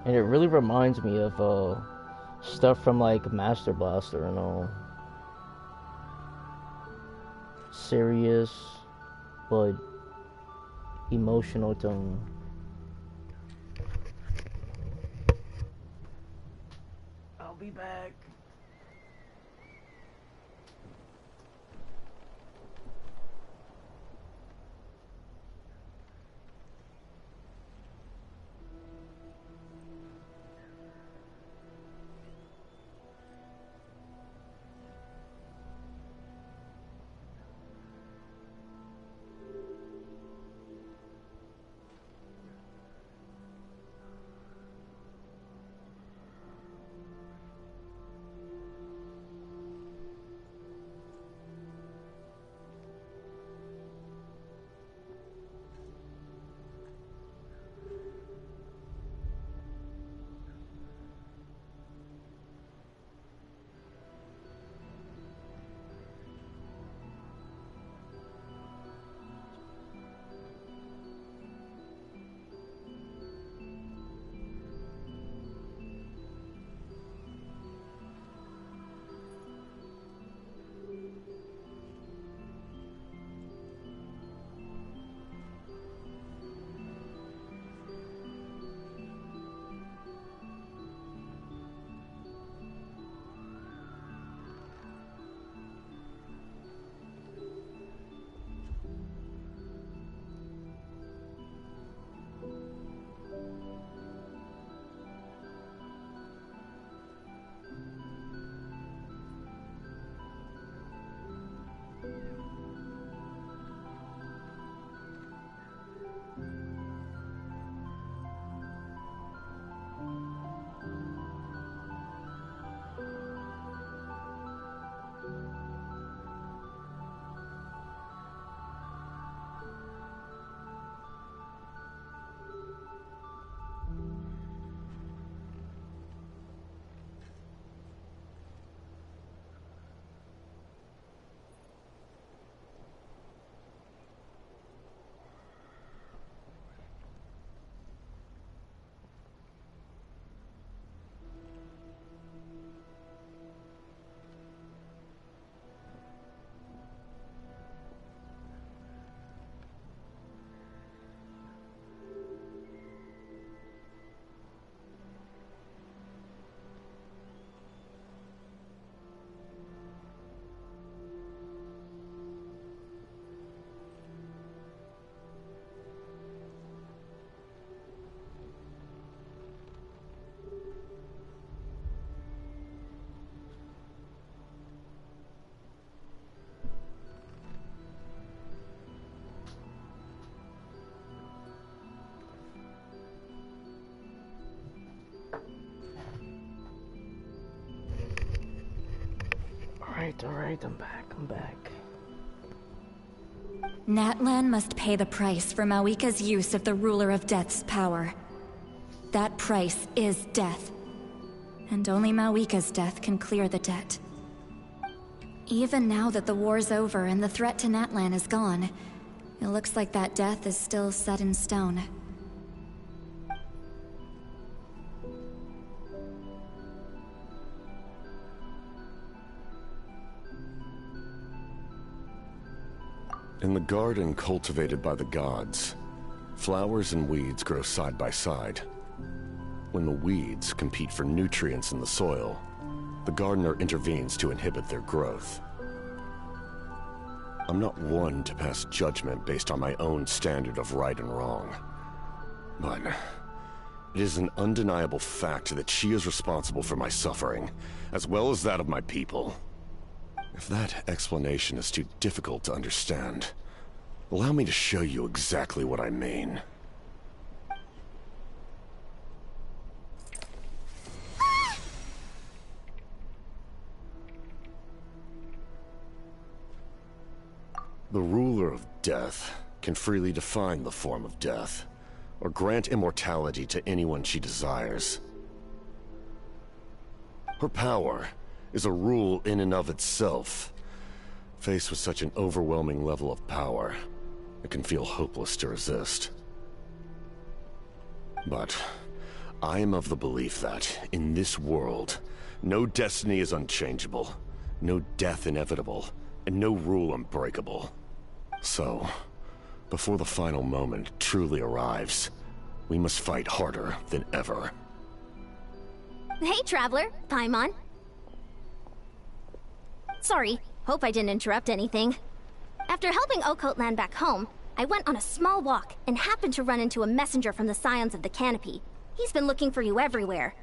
and it really reminds me of stuff from like Master Blaster and all. Serious, but emotional tone. I'll be back. Alright, I'm back. Natlan must pay the price for Mawika's use of the Ruler of Death's power. That price is death. And only Mawika's death can clear the debt. Even now that the war's over and the threat to Natlan is gone, it looks like that death is still set in stone. In the garden cultivated by the gods, flowers and weeds grow side by side. When the weeds compete for nutrients in the soil, the gardener intervenes to inhibit their growth. I'm not one to pass judgment based on my own standard of right and wrong. But it is an undeniable fact that she is responsible for my suffering, as well as that of my people. If that explanation is too difficult to understand, allow me to show you exactly what I mean. The ruler of death can freely define the form of death, or grant immortality to anyone she desires. Her power is a rule in and of itself. Faced with such an overwhelming level of power, it can feel hopeless to resist. But I am of the belief that, in this world, no destiny is unchangeable, no death inevitable, and no rule unbreakable. So, before the final moment truly arrives, we must fight harder than ever. Hey, Traveler. Paimon. Sorry, hope I didn't interrupt anything. After helping Okot land back home, I went on a small walk and happened to run into a messenger from the Scions of the Canopy. He's been looking for you everywhere.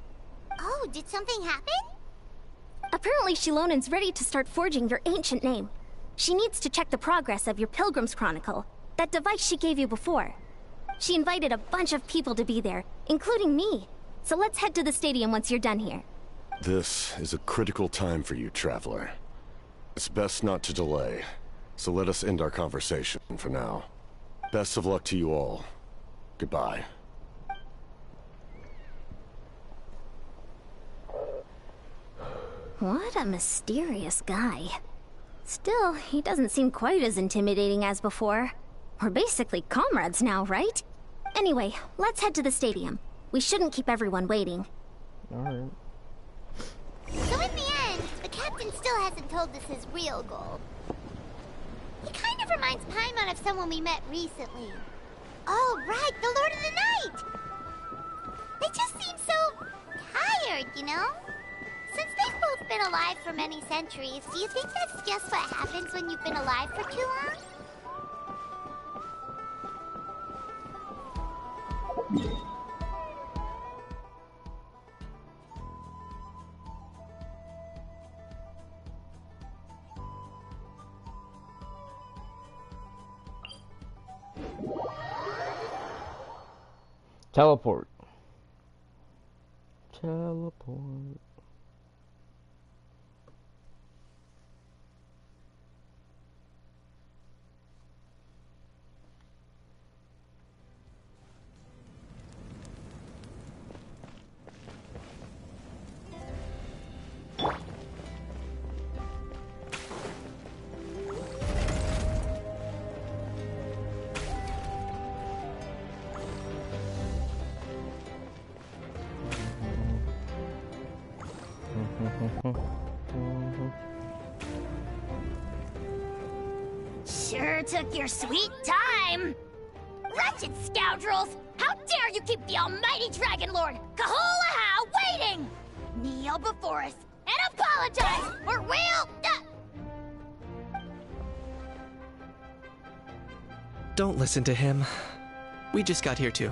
Oh, did something happen? Apparently Shilonen's ready to start forging your ancient name. She needs to check the progress of your Pilgrim's Chronicle, that device she gave you before. She invited a bunch of people to be there, including me. So let's head to the stadium once you're done here. This is a critical time for you, Traveler. It's best not to delay, so let us end our conversation for now. Best of luck to you all. Goodbye. What a mysterious guy. Still, he doesn't seem quite as intimidating as before. We're basically comrades now, right? Anyway, let's head to the stadium. We shouldn't keep everyone waiting. Alright. So in the end, the captain still hasn't told us his real goal. He kind of reminds Paimon of someone we met recently. Oh, right, the Lord of the Night! They just seem so tired, you know? Since they've both been alive for many centuries, do you think that's just what happens when you've been alive for too long? Teleport. Teleport. Sure took your sweet time! Wretched scoundrels! How dare you keep the almighty Dragon Lord, Kahulaha, waiting! Kneel before us and apologize, or we'll... Don't listen to him. We just got here too.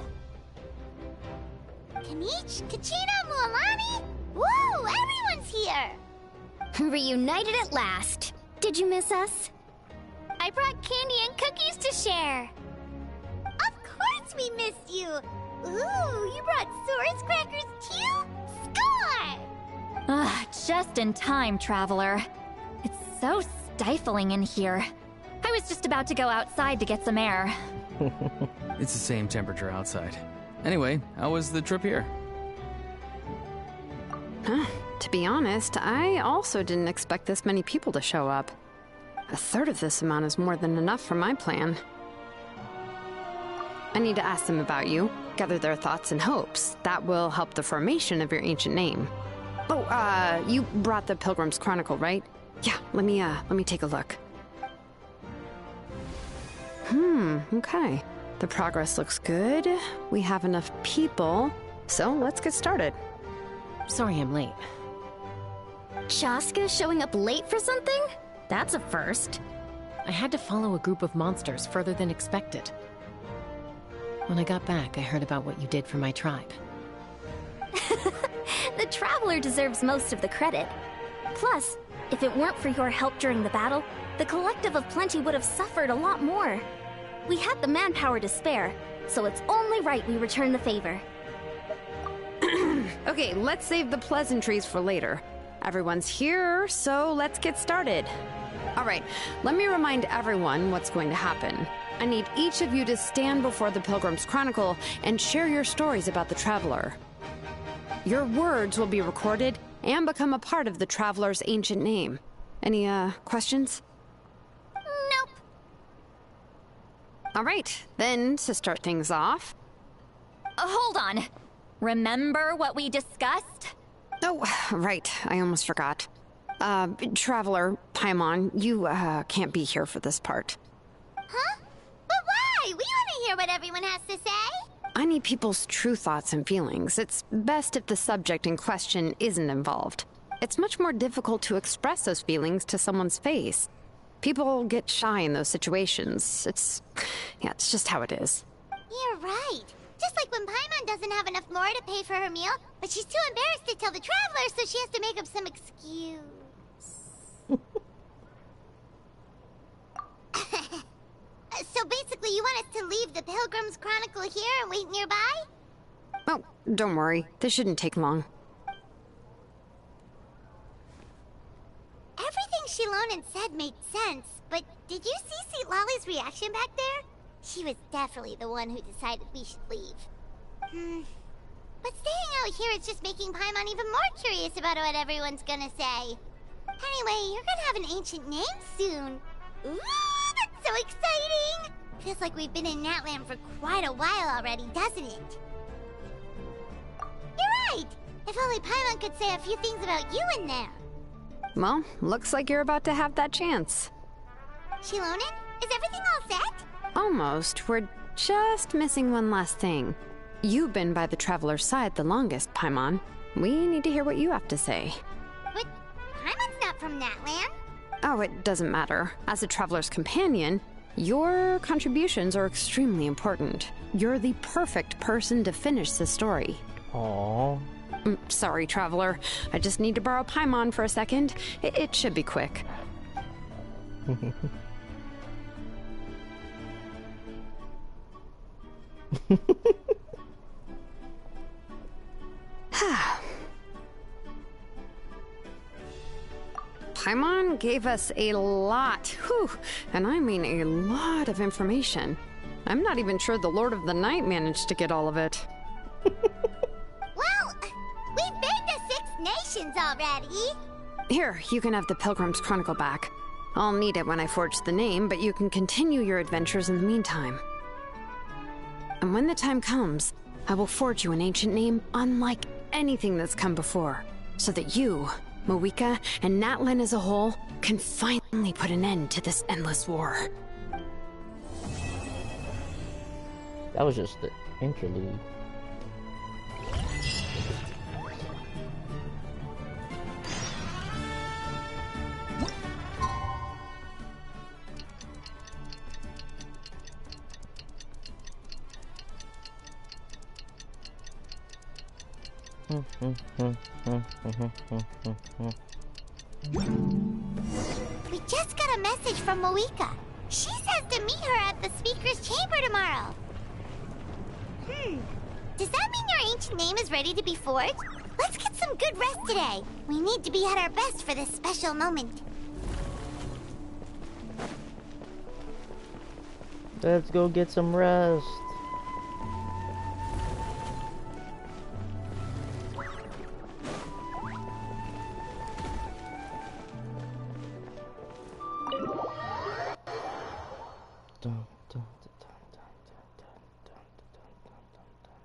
Kanich, Kachina, Mualani? Woo, everyone's here! Reunited at last. Did you miss us? I brought candy and cookies to share. Of course we missed you. Ooh, you brought Source crackers too? Score! Just in time, Traveler. It's so stifling in here. I was just about to go outside to get some air. It's the same temperature outside. Anyway, how was the trip here? To be honest, I also didn't expect this many people to show up. A third of this amount is more than enough for my plan. I need to ask them about you, gather their thoughts and hopes. That will help the formation of your ancient name. Oh, you brought the Pilgrim's Chronicle, right? Yeah, let me take a look. Okay. The progress looks good. We have enough people, so let's get started. Sorry I'm late. Chaska showing up late for something? That's a first. I had to follow a group of monsters further than expected. When I got back, I heard about what you did for my tribe. The Traveler deserves most of the credit. Plus, if it weren't for your help during the battle, the Collective of Plenty would have suffered a lot more. We had the manpower to spare, so it's only right we return the favor. Okay, let's save the pleasantries for later. Everyone's here, so let's get started. All right, let me remind everyone what's going to happen. I need each of you to stand before the Pilgrim's Chronicle and share your stories about the Traveler. Your words will be recorded and become a part of the Traveler's ancient name. Any, questions? Nope. All right, then, to start things off... Hold on. Remember what we discussed? Oh, right, I almost forgot. Traveler, Paimon, you, can't be here for this part. Huh? But why? We want to hear what everyone has to say. I need people's true thoughts and feelings. It's best if the subject in question isn't involved. It's much more difficult to express those feelings to someone's face. People get shy in those situations. It's just how it is. You're right. Just like when Paimon doesn't have enough lore to pay for her meal, but she's too embarrassed to tell the Traveler, so she has to make up some excuse. So basically, you want us to leave the Pilgrim's Chronicle here and wait nearby? Oh, don't worry. This shouldn't take long. Everything Shilonen said made sense, but did you see St. Lolly's reaction back there? She was definitely the one who decided we should leave. But staying out here is just making Paimon even more curious about what everyone's gonna say. Anyway, you're gonna have an ancient name soon. Ooh, that's so exciting! Feels like we've been in Natland for quite a while already, doesn't it? You're right! If only Paimon could say a few things about you in there. Well, looks like you're about to have that chance. Shilonen, is everything all set? Almost. We're just missing one last thing. You've been by the Traveler's side the longest, Paimon. We need to hear what you have to say. But Paimon's not from Natland. Oh, it doesn't matter. As a Traveler's companion, your contributions are extremely important. You're the perfect person to finish the story. Aww. Sorry, Traveler. I just need to borrow Paimon for a second. It should be quick. Paimon gave us a lot, whew, and I mean a lot of information. I'm not even sure the Lord of the Night managed to get all of it. Well, we've been to 6 nations already. Here, you can have the Pilgrim's Chronicle back. I'll need it when I forge the name, but you can continue your adventures in the meantime. And when the time comes, I will forge you an ancient name unlike anything that's come before, so that you, Moika, and Natlan as a whole can finally put an end to this endless war. That was just the interlude. We just got a message from Moika. She says to meet her at the Speaker's Chamber tomorrow. Does that mean your ancient name is ready to be forged? Let's get some good rest today. We need to be at our best for this special moment. Let's go get some rest. Dun, dun, dun, dun, dun, dun, dun, dun, dun, dun, dun.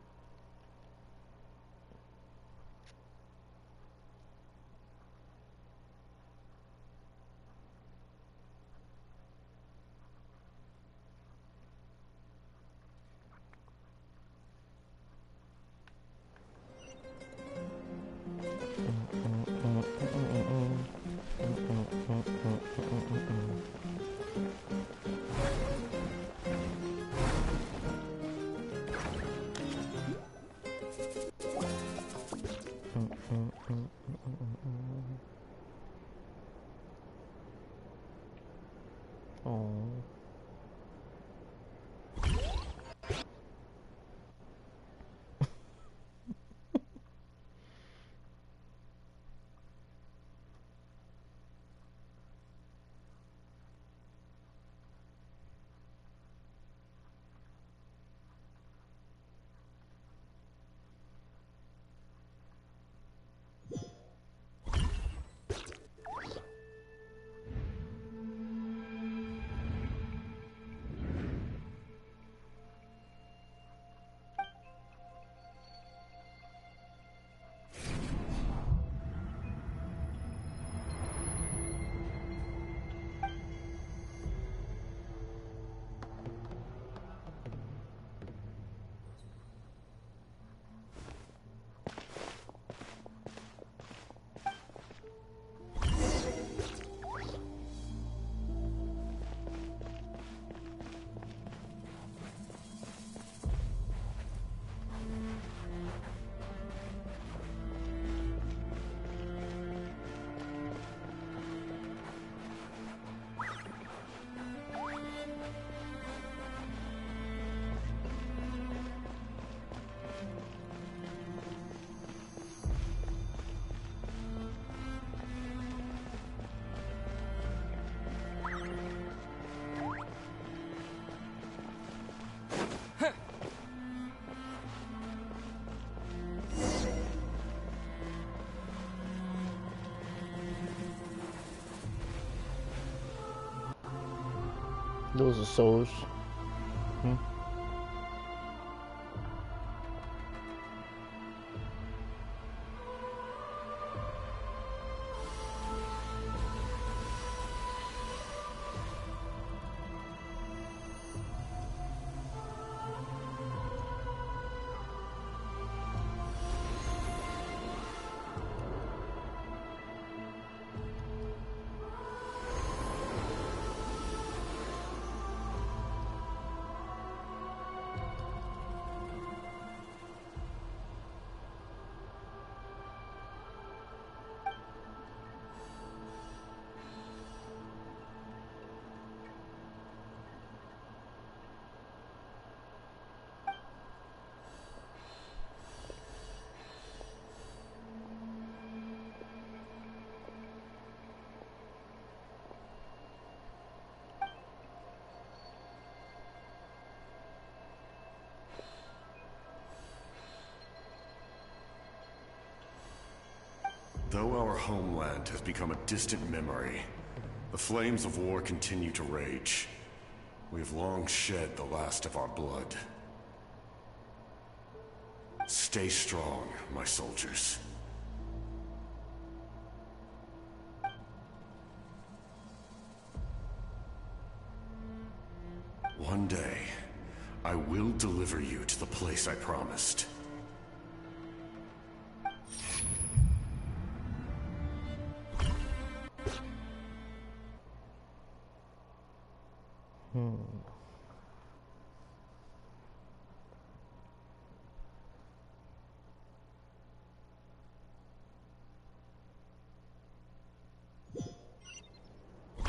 Oh. Those are souls. Hmm. Though our homeland has become a distant memory, the flames of war continue to rage. We have long shed the last of our blood. Stay strong, my soldiers. One day, I will deliver you to the place I promised.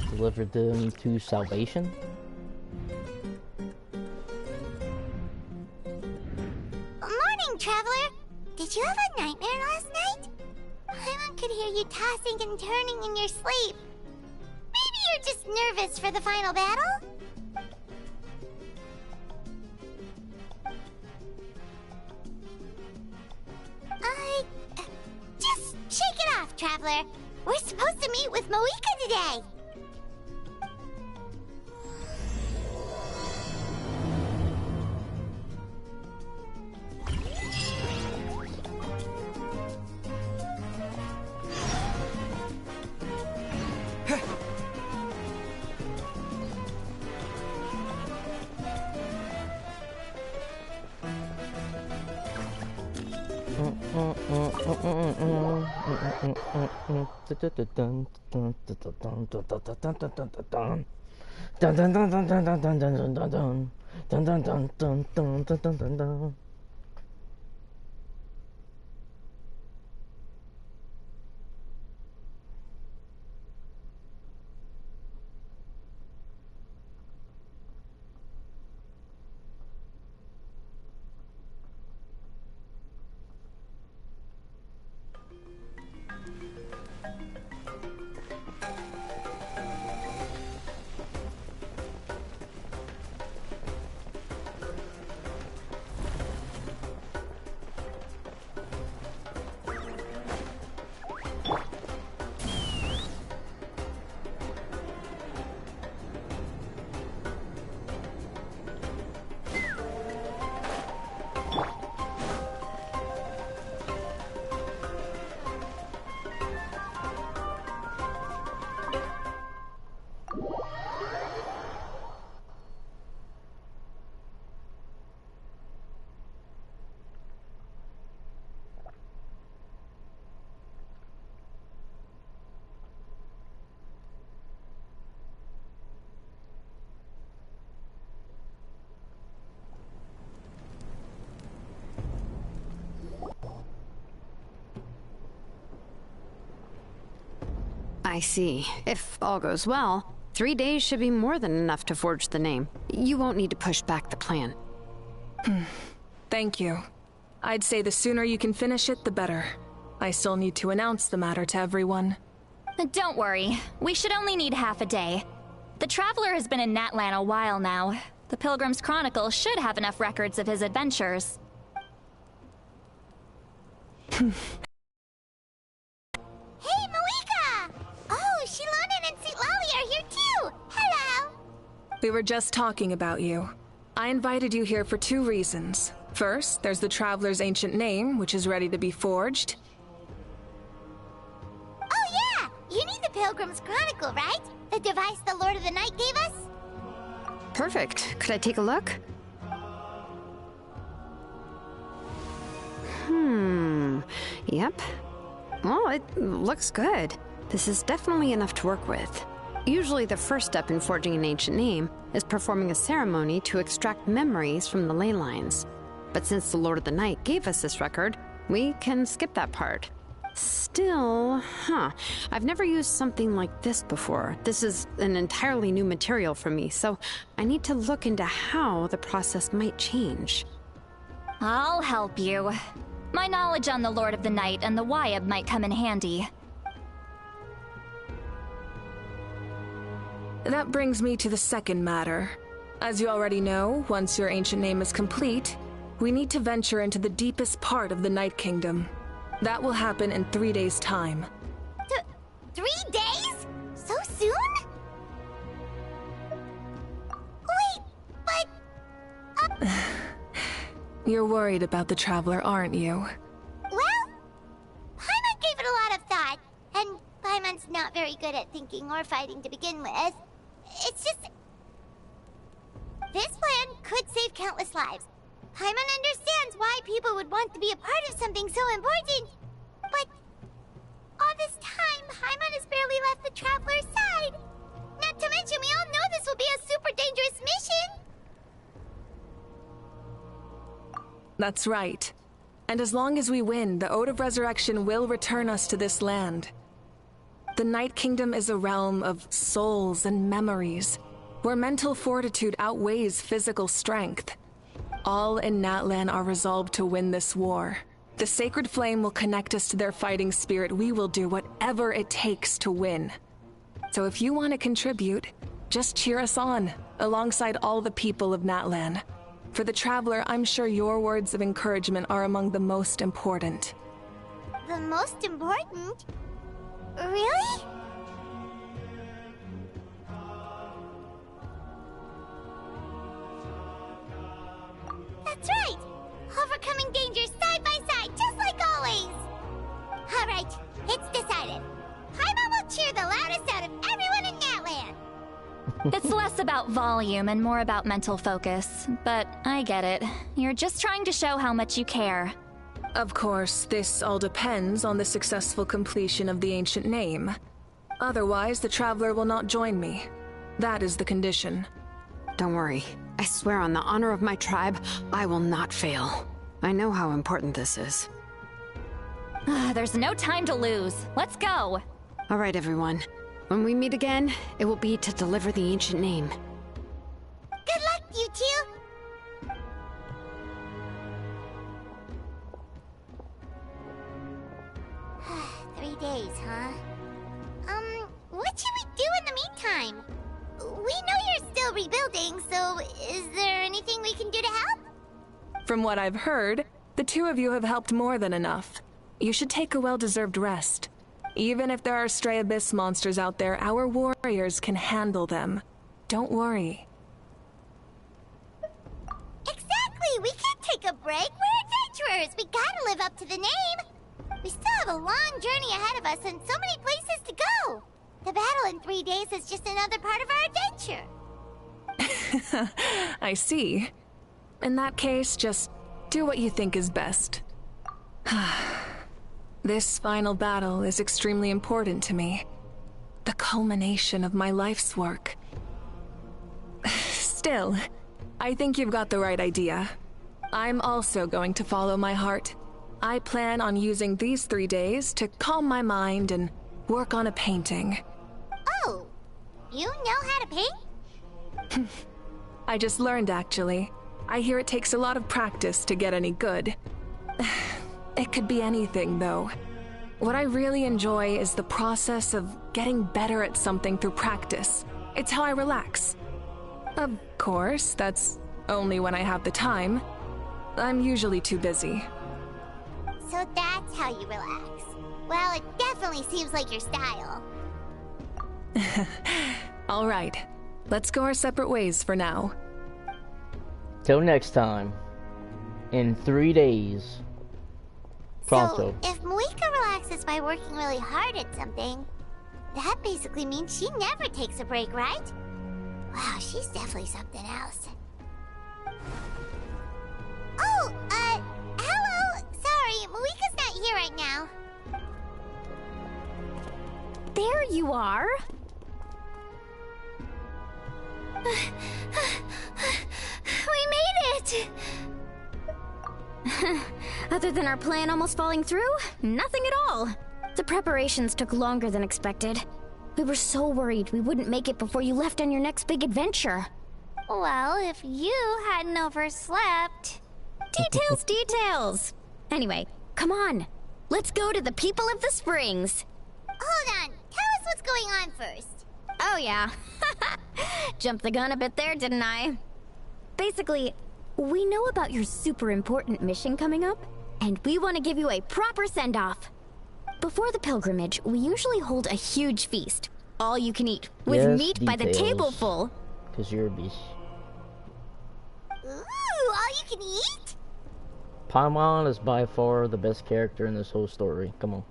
Delivered them to salvation? Morning, Traveler! Did you have a nightmare last night? Paimon could hear you tossing and turning in your sleep. Maybe you're just nervous for the final battle? off, Traveler. We're supposed to meet with Moika today. I see. If all goes well, 3 days should be more than enough to forge the name. You won't need to push back the plan. Thank you. I'd say the sooner you can finish it, the better. I still need to announce the matter to everyone. Don't worry. We should only need half a day. The Traveler has been in Natlan a while now. The Pilgrim's Chronicle should have enough records of his adventures. Hey, Moika! Oh, Shilonen and St. Lolly are here too! Hello! We were just talking about you. I invited you here for 2 reasons. First, there's the Traveler's ancient name, which is ready to be forged. Oh yeah! You need the Pilgrim's Chronicle, right? The device the Lord of the Night gave us? Perfect. Could I take a look? Yep. Well, it looks good. This is definitely enough to work with. Usually the first step in forging an ancient name is performing a ceremony to extract memories from the ley lines. But since the Lord of the Night gave us this record, we can skip that part. Still, I've never used something like this before. This is an entirely new material for me, so I need to look into how the process might change. I'll help you. My knowledge on the Lord of the Night and the Wyab might come in handy. That brings me to the second matter. As you already know, once your ancient name is complete, we need to venture into the deepest part of the Night Kingdom. That will happen in 3 days' time. 3 days? So soon? Wait, but... You're worried about the Traveler, aren't you? Well, Paimon gave it a lot of thought, and Paimon's not very good at thinking or fighting to begin with. It's just... This plan could save countless lives. Paimon understands why people would want to be a part of something so important. But all this time, Paimon has barely left the Traveler's side. Not to mention, we all know this will be a super dangerous mission. That's right. And as long as we win, the Ode of Resurrection will return us to this land. The Night Kingdom is a realm of souls and memories, where mental fortitude outweighs physical strength. All in Natlan are resolved to win this war. The Sacred Flame will connect us to their fighting spirit. We will do whatever it takes to win. So if you want to contribute, just cheer us on, alongside all the people of Natlan. For the Traveler, I'm sure your words of encouragement are among the most important. The most important? Really? That's right! Overcoming dangers side by side, just like always! Alright, it's decided. Paimon will cheer the loudest out of everyone in Natland! It's less about volume and more about mental focus, but I get it. You're just trying to show how much you care. Of course, this all depends on the successful completion of the ancient name. Otherwise, the Traveler will not join me. That is the condition. Don't worry. I swear on the honor of my tribe, I will not fail. I know how important this is. There's no time to lose. Let's go! All right, everyone. When we meet again, it will be to deliver the ancient name. Good luck, you two! Three days, huh? What should we do in the meantime? We know you're still rebuilding, so is there anything we can do to help? From what I've heard, the two of you have helped more than enough. You should take a well-deserved rest. Even if there are stray abyss monsters out there, our warriors can handle them. Don't worry. Exactly! We can't take a break! We're adventurers! We gotta live up to the name! We still have a long journey ahead of us and so many places to go! The battle in 3 days is just another part of our adventure! I see. In that case, just do what you think is best. This final battle is extremely important to me. The culmination of my life's work. Still, I think you've got the right idea. I'm also going to follow my heart. I plan on using these 3 days to calm my mind and work on a painting. Oh, you know how to paint? I just learned, actually. I hear it takes a lot of practice to get any good. It could be anything, though. What I really enjoy is the process of getting better at something through practice. It's how I relax. Of course, that's only when I have the time. I'm usually too busy. So that's how you relax. Well, it definitely seems like your style. All right. Let's go our separate ways for now. Till next time. In 3 days. Pronto. So, if Moika relaxes by working really hard at something, that basically means she never takes a break, right? Wow, she's definitely something else. Oh, hello! Sorry, Moika's not here right now. There you are! We made it! Other than our plan almost falling through, nothing at all. The preparations took longer than expected. We were so worried we wouldn't make it before you left on your next big adventure. Well, if you hadn't overslept... Details, details! Anyway, come on. Let's go to the People of the Springs. Hold on. Tell us what's going on first. Oh, yeah. Jumped the gun a bit there, didn't I? Basically, we know about your super important mission coming up, and we want to give you a proper send-off. Before the pilgrimage, we usually hold a huge feast. All you can eat, with Yes, meat by the table full. Because you're a beast. Ooh, all you can eat? Paimon is by far the best character in this whole story. Come on.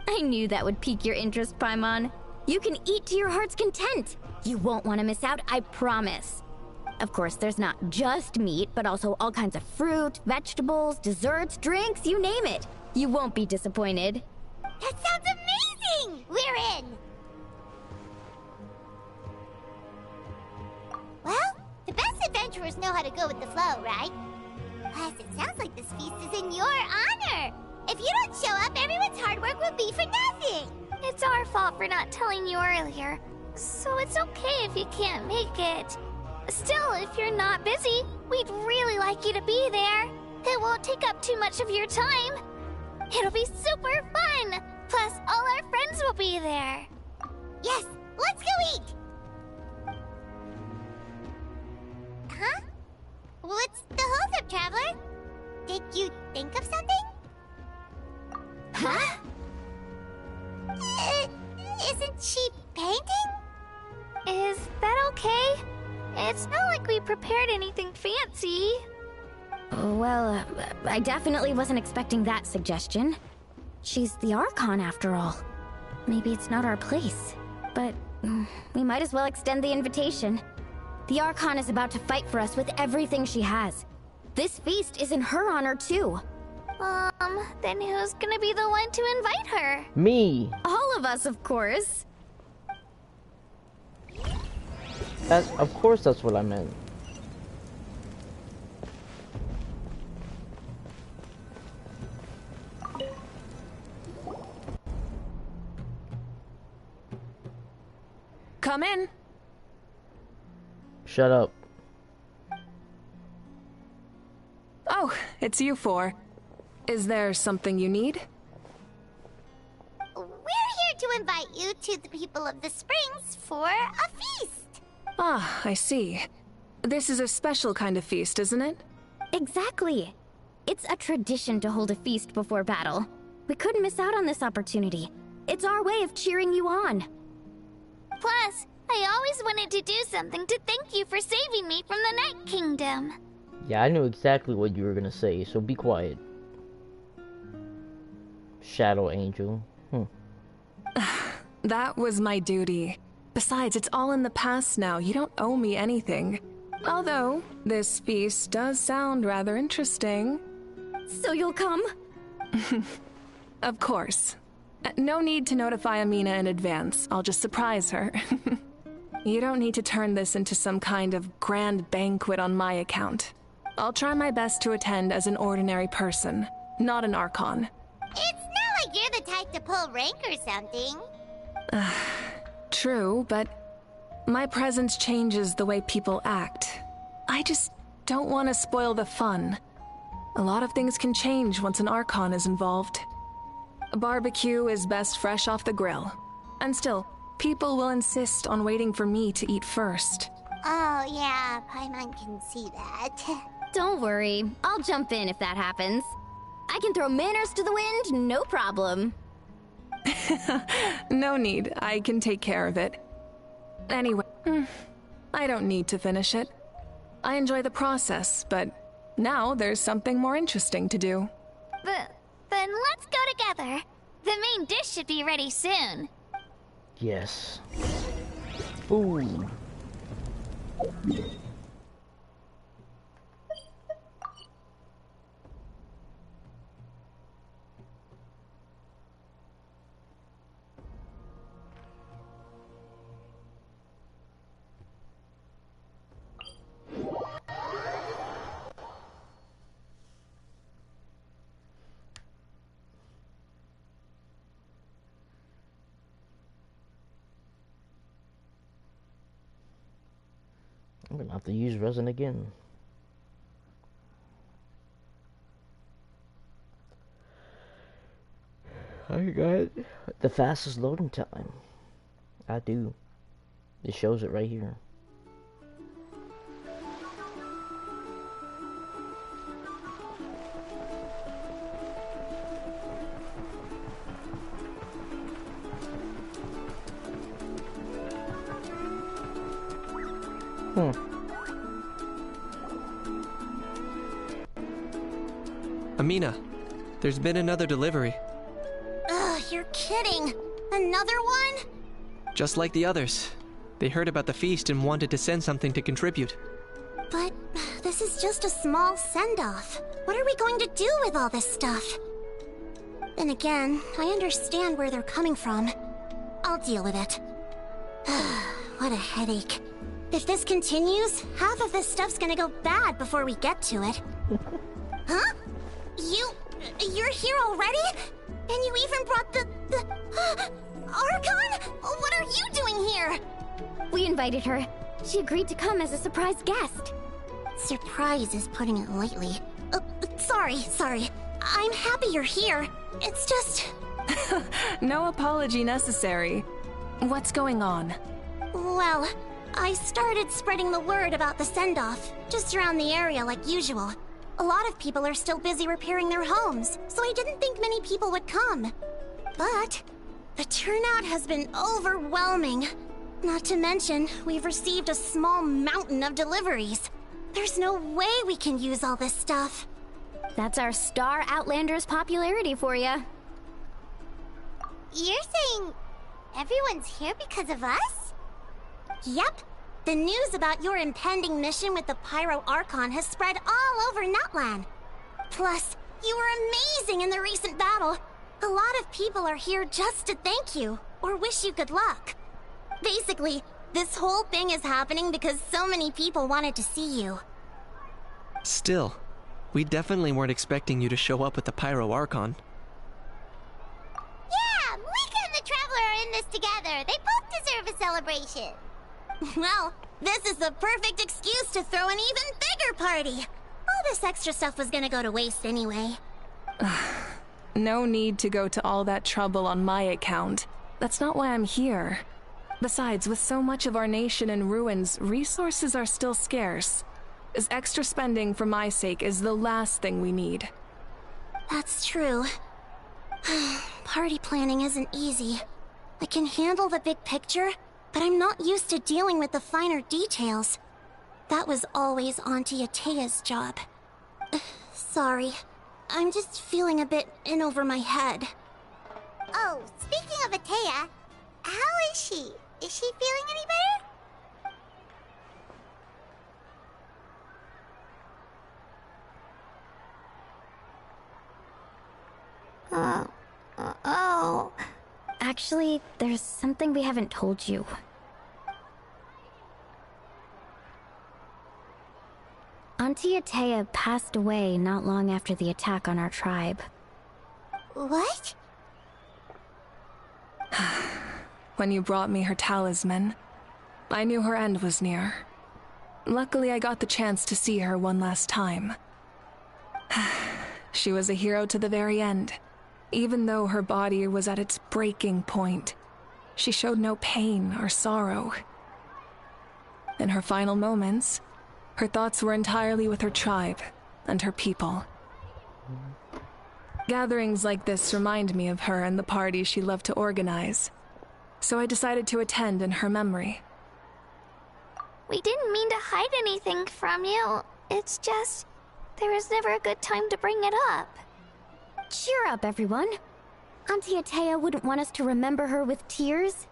I knew that would pique your interest, Paimon. You can eat to your heart's content. You won't want to miss out, I promise. Of course, there's not just meat, but also all kinds of fruit, vegetables, desserts, drinks, you name it. You won't be disappointed. That sounds amazing! We're in! Well, the best adventurers know how to go with the flow, right? Plus, it sounds like this feast is in your honor! If you don't show up, everyone's hard work will be for nothing! It's our fault for not telling you earlier, so it's okay if you can't make it. Still, if you're not busy, we'd really like you to be there. It won't take up too much of your time. It'll be super fun! Plus, all our friends will be there. Yes, let's go eat! Huh? What's the holdup, Traveler? Did you think of something? Huh? It's not like we prepared anything fancy. Well, I definitely wasn't expecting that suggestion. She's the Archon after all. Maybe it's not our place, but we might as well extend the invitation. The Archon is about to fight for us with everything she has. This feast is in her honor too. Then who's gonna be the one to invite her? Me. All of us, of course. Of course that's what I meant. Come in. Shut up. Oh, it's you four. Is there something you need? We're here to invite you to the people of the Springs for a feast. Ah, I see. This is a special kind of feast, isn't it? Exactly. It's a tradition to hold a feast before battle. We couldn't miss out on this opportunity. It's our way of cheering you on. Plus, I always wanted to do something to thank you for saving me from the Night Kingdom. Yeah, I knew exactly what you were gonna say, so be quiet. Shadow Angel. That was my duty. Besides, it's all in the past now. You don't owe me anything. Although, this feast does sound rather interesting. So you'll come? Of course. No need to notify Amina in advance. I'll just surprise her. You don't need to turn this into some kind of grand banquet on my account. I'll try my best to attend as an ordinary person, not an Archon. It's not like you're the type to pull rank or something. True, but my presence changes the way people act. I just don't want to spoil the fun. A lot of things can change once an Archon is involved. A barbecue is best fresh off the grill. And still, people will insist on waiting for me to eat first. Oh yeah, Paimon can see that. Don't worry, I'll jump in if that happens. I can throw manners to the wind, no problem. No need, I can take care of it. Anyway, I don't need to finish it. I enjoy the process, but now there's something more interesting to do. Then let's go together. The main dish should be ready soon. Yes. Food. I'm gonna have to use resin again. I got the fastest loading time. I do. It shows it right here. Amina, there's been another delivery. Ugh, you're kidding. Another one? Just like the others. They heard about the feast and wanted to send something to contribute. But this is just a small send-off. What are we going to do with all this stuff? Then again, I understand where they're coming from. I'll deal with it. What a headache. If this continues, half of this stuff's gonna go bad before we get to it. Huh? You're here already? And you even brought the Archon? What are you doing here? We invited her. She agreed to come as a surprise guest. Surprise is putting it lightly. Sorry. I'm happy you're here. It's just... No apology necessary. What's going on? Well, I started spreading the word about the send-off, just around the area like usual. A lot of people are still busy repairing their homes, so I didn't think many people would come. But the turnout has been overwhelming. Not to mention, we've received a small mountain of deliveries. There's no way we can use all this stuff. That's our Star Outlander's popularity for you. You're saying everyone's here because of us? Yep. The news about your impending mission with the Pyro Archon has spread all over Nutland. Plus, you were amazing in the recent battle. A lot of people are here just to thank you, or wish you good luck. Basically, this whole thing is happening because so many people wanted to see you. Still, we definitely weren't expecting you to show up with the Pyro Archon. Yeah, Mika and the Traveler are in this together. They both deserve a celebration. Well, this is the perfect excuse to throw an even bigger party. All this extra stuff was gonna go to waste anyway. No need to go to all that trouble on my account. That's not why I'm here. Besides, with so much of our nation in ruins, resources are still scarce. This extra spending for my sake is the last thing we need. That's true. Party planning isn't easy. I can handle the big picture, but I'm not used to dealing with the finer details. That was always Auntie Atea's job. Sorry. I'm just feeling a bit in over my head. Oh, speaking of Atea, how is she? Is she feeling any better? Oh. Actually, there's something we haven't told you. Auntie Atea passed away not long after the attack on our tribe. What? When you brought me her talisman, I knew her end was near. Luckily, I got the chance to see her one last time. She was a hero to the very end. Even though her body was at its breaking point, she showed no pain or sorrow. In her final moments, her thoughts were entirely with her tribe and her people. Gatherings like this remind me of her and the parties she loved to organize, so I decided to attend in her memory. We didn't mean to hide anything from you. It's just, there was never a good time to bring it up. Cheer up, everyone. Auntie Atea wouldn't want us to remember her with tears.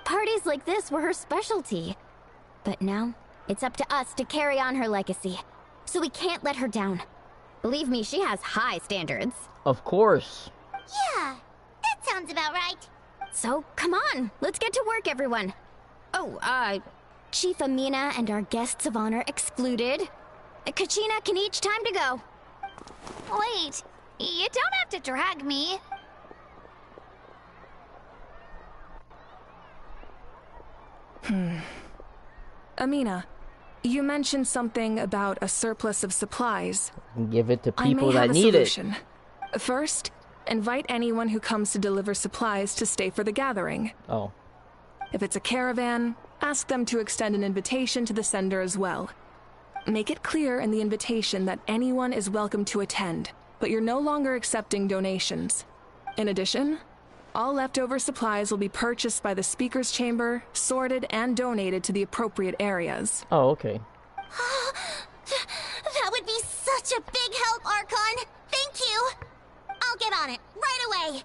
Parties like this were her specialty. But now, it's up to us to carry on her legacy. So we can't let her down. Believe me, she has high standards. Of course. Yeah, that sounds about right. So, come on, let's get to work, everyone. Oh, Chief Amina and our guests of honor excluded. Kachina can each time to go. Wait, you don't have to drag me. Amina, you mentioned something about a surplus of supplies. Give it to people that I may have a need solution. First, invite anyone who comes to deliver supplies to stay for the gathering. Oh. If it's a caravan, ask them to extend an invitation to the sender as well. Make it clear in the invitation that anyone is welcome to attend, but you're no longer accepting donations. In addition, all leftover supplies will be purchased by the speaker's chamber, sorted, and donated to the appropriate areas. Oh, okay. That would be such a big help, Archon! Thank you! I'll get on it, right away!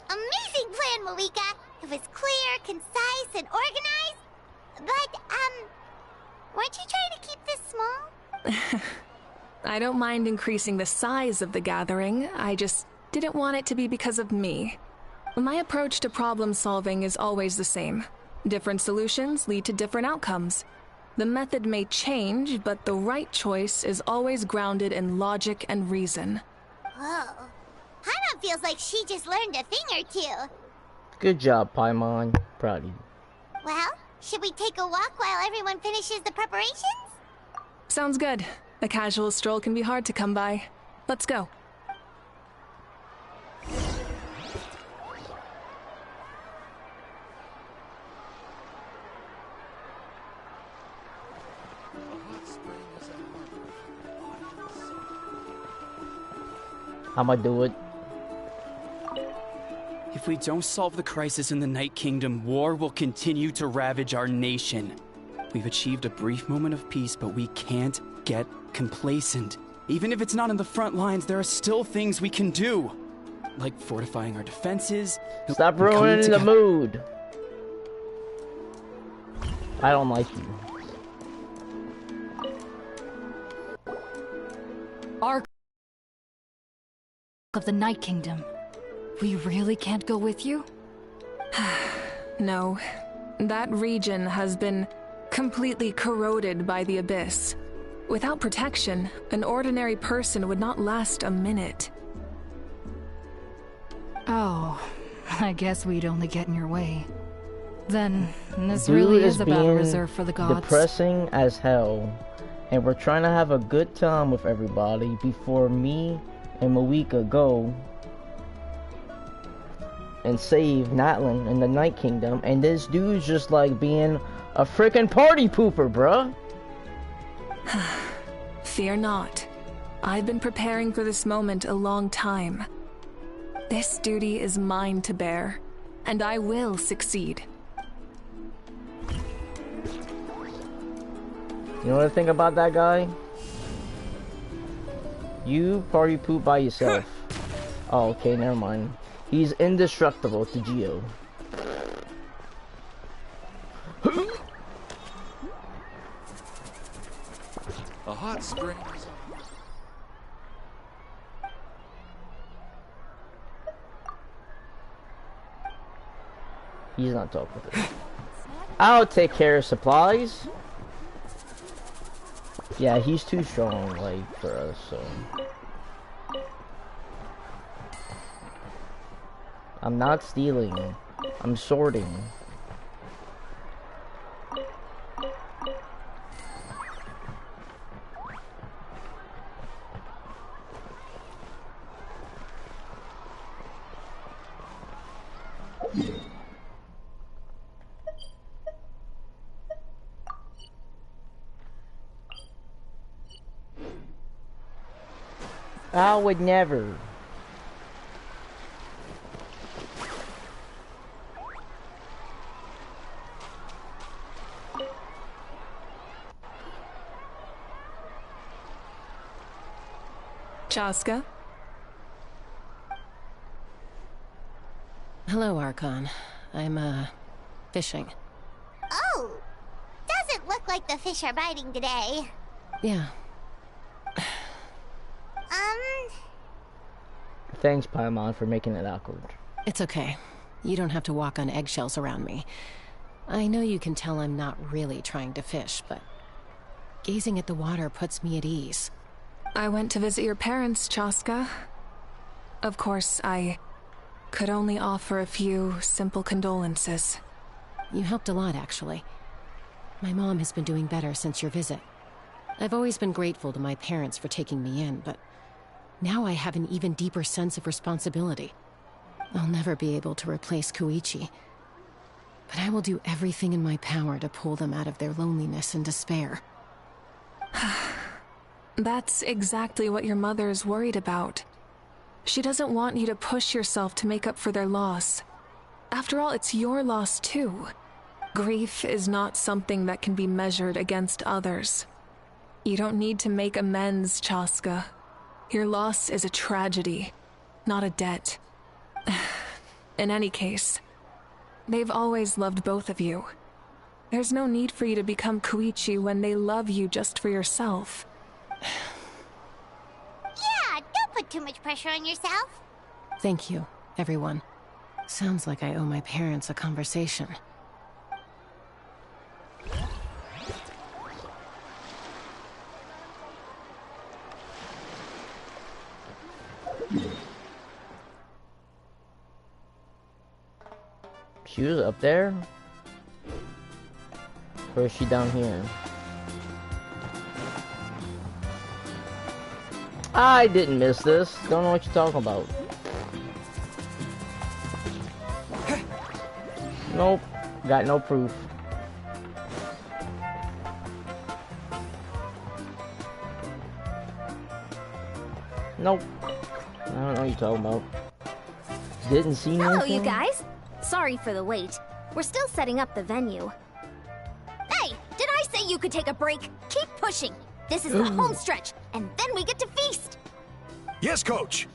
Amazing plan, Malika! It was clear, concise, and organized. But, weren't you trying to keep this small? I don't mind increasing the size of the gathering, I just didn't want it to be because of me. My approach to problem solving is always the same. Different solutions lead to different outcomes. The method may change, but the right choice is always grounded in logic and reason. Whoa. Hana feels like she just learned a thing or two. Good job, Paimon. Proud of you. Well, should we take a walk while everyone finishes the preparations? Sounds good. A casual stroll can be hard to come by. Let's go. I'ma do it. You If we don't solve the crisis in the Night Kingdom, war will continue to ravage our nation. We've achieved a brief moment of peace, but we can't get complacent. Even if it's not in the front lines, there are still things we can do. Like fortifying our defenses. Stop ruining the mood. I don't like you. Ark of the Night Kingdom. We really can't go with you? No. That region has been completely corroded by the Abyss. Without protection, an ordinary person would not last a minute. Oh, I guess we'd only get in your way. Then, this Dude really is about a being reserve for the gods. depressing as hell. And we're trying to have a good time with everybody before me and Mawika go and save Natlan in the Night Kingdom, and this dude's just like being a freaking party pooper, bruh. Fear not. I've been preparing for this moment a long time. This duty is mine to bear, and I will succeed. You know what I think about that guy? You party poop by yourself. Oh, okay, never mind. He's indestructible to Geo. A hot spring. He's not talking to me. I'll take care of supplies. Yeah, he's too strong, like, for us, so. I'm not stealing. I'm sorting. I would never. Chaska? Hello, Archon. I'm, fishing. Oh! Doesn't look like the fish are biting today. Yeah. Thanks, Paimon, for making it awkward. It's okay. You don't have to walk on eggshells around me. I know you can tell I'm not really trying to fish, but gazing at the water puts me at ease. I went to visit your parents, Chaska. Of course, I could only offer a few simple condolences. You helped a lot, actually. My mom has been doing better since your visit. I've always been grateful to my parents for taking me in, but now I have an even deeper sense of responsibility. I'll never be able to replace Koichi, but I will do everything in my power to pull them out of their loneliness and despair. That's exactly what your mother is worried about. She doesn't want you to push yourself to make up for their loss. After all, it's your loss too. Grief is not something that can be measured against others. You don't need to make amends, Chaska. Your loss is a tragedy, not a debt. In any case, they've always loved both of you. There's no need for you to become Koichi when they love you just for yourself. Yeah, don't put too much pressure on yourself. Thank you, everyone. Sounds like I owe my parents a conversation. She was up there? Or is she down here? I didn't miss this. Don't know what you're talking about. Nope. Got no proof. Nope. I don't know what you're talking about. didn't see Hello, nothing? you guys. Sorry for the wait. We're still setting up the venue. Hey, did I say you could take a break? Keep pushing. This is the home stretch, and then we get to feast. Yes, Coach.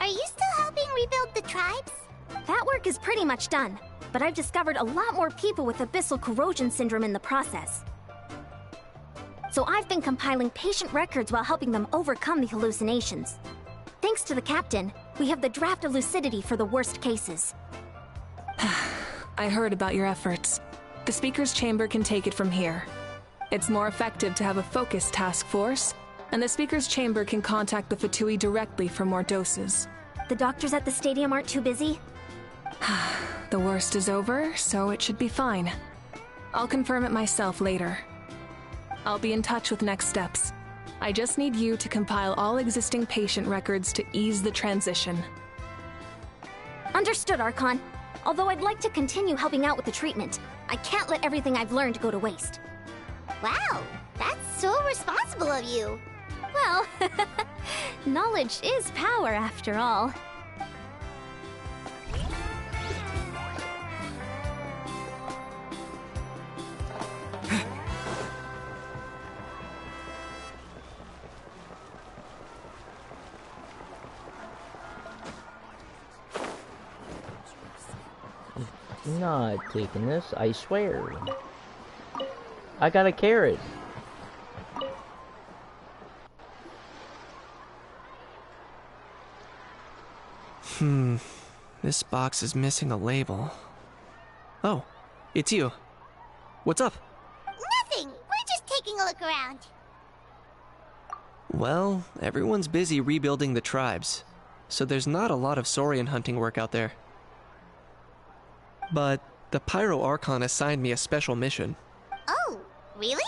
Are you still helping rebuild the tribes? That work is pretty much done, but I've discovered a lot more people with abyssal corrosion syndrome in the process. So I've been compiling patient records while helping them overcome the hallucinations. Thanks to the captain, we have the draft of lucidity for the worst cases. I heard about your efforts. The Speaker's Chamber can take it from here. It's more effective to have a focused task force, and the Speaker's Chamber can contact the Fatui directly for more doses. The doctors at the stadium aren't too busy? The worst is over, so it should be fine. I'll confirm it myself later. I'll be in touch with next steps. I just need you to compile all existing patient records to ease the transition. Understood, Archon. Although I'd like to continue helping out with the treatment, I can't let everything I've learned go to waste. Wow, that's so responsible of you. Well, knowledge is power after all. Not taking this, I swear. I got a carrot. This box is missing a label. Oh, it's you. What's up? Nothing. We're just taking a look around. Well, everyone's busy rebuilding the tribes, so there's not a lot of Saurian hunting work out there. But the Pyro Archon assigned me a special mission. Oh, really?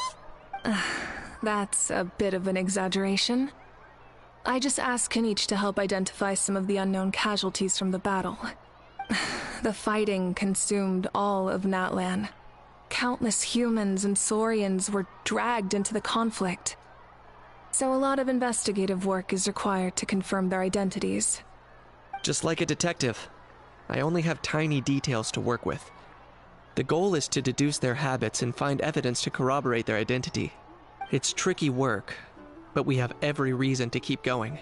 That's a bit of an exaggeration. I just asked Kenichi to help identify some of the unknown casualties from the battle. The fighting consumed all of Natlan. Countless humans and Saurians were dragged into the conflict. So a lot of investigative work is required to confirm their identities. Just like a detective, I only have tiny details to work with. The goal is to deduce their habits and find evidence to corroborate their identity. It's tricky work, but we have every reason to keep going.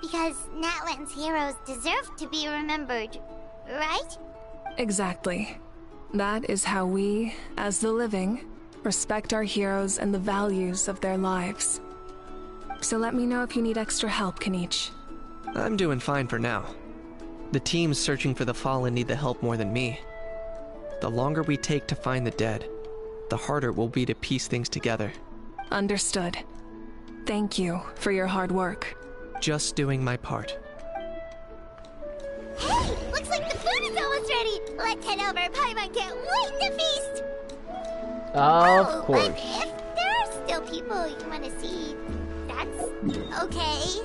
Because Natlan's heroes deserve to be remembered, right? Exactly. That is how we, as the living, respect our heroes and the values of their lives. So let me know if you need extra help, Kenichi. I'm doing fine for now. The teams searching for the fallen need the help more than me. The longer we take to find the dead, the harder it will be to piece things together. Understood. Thank you for your hard work. Just doing my part. Hey, looks like the food is almost ready. Let's head over. Paimon can't wait to feast. Of course. But if there are still people you want to see, that's okay.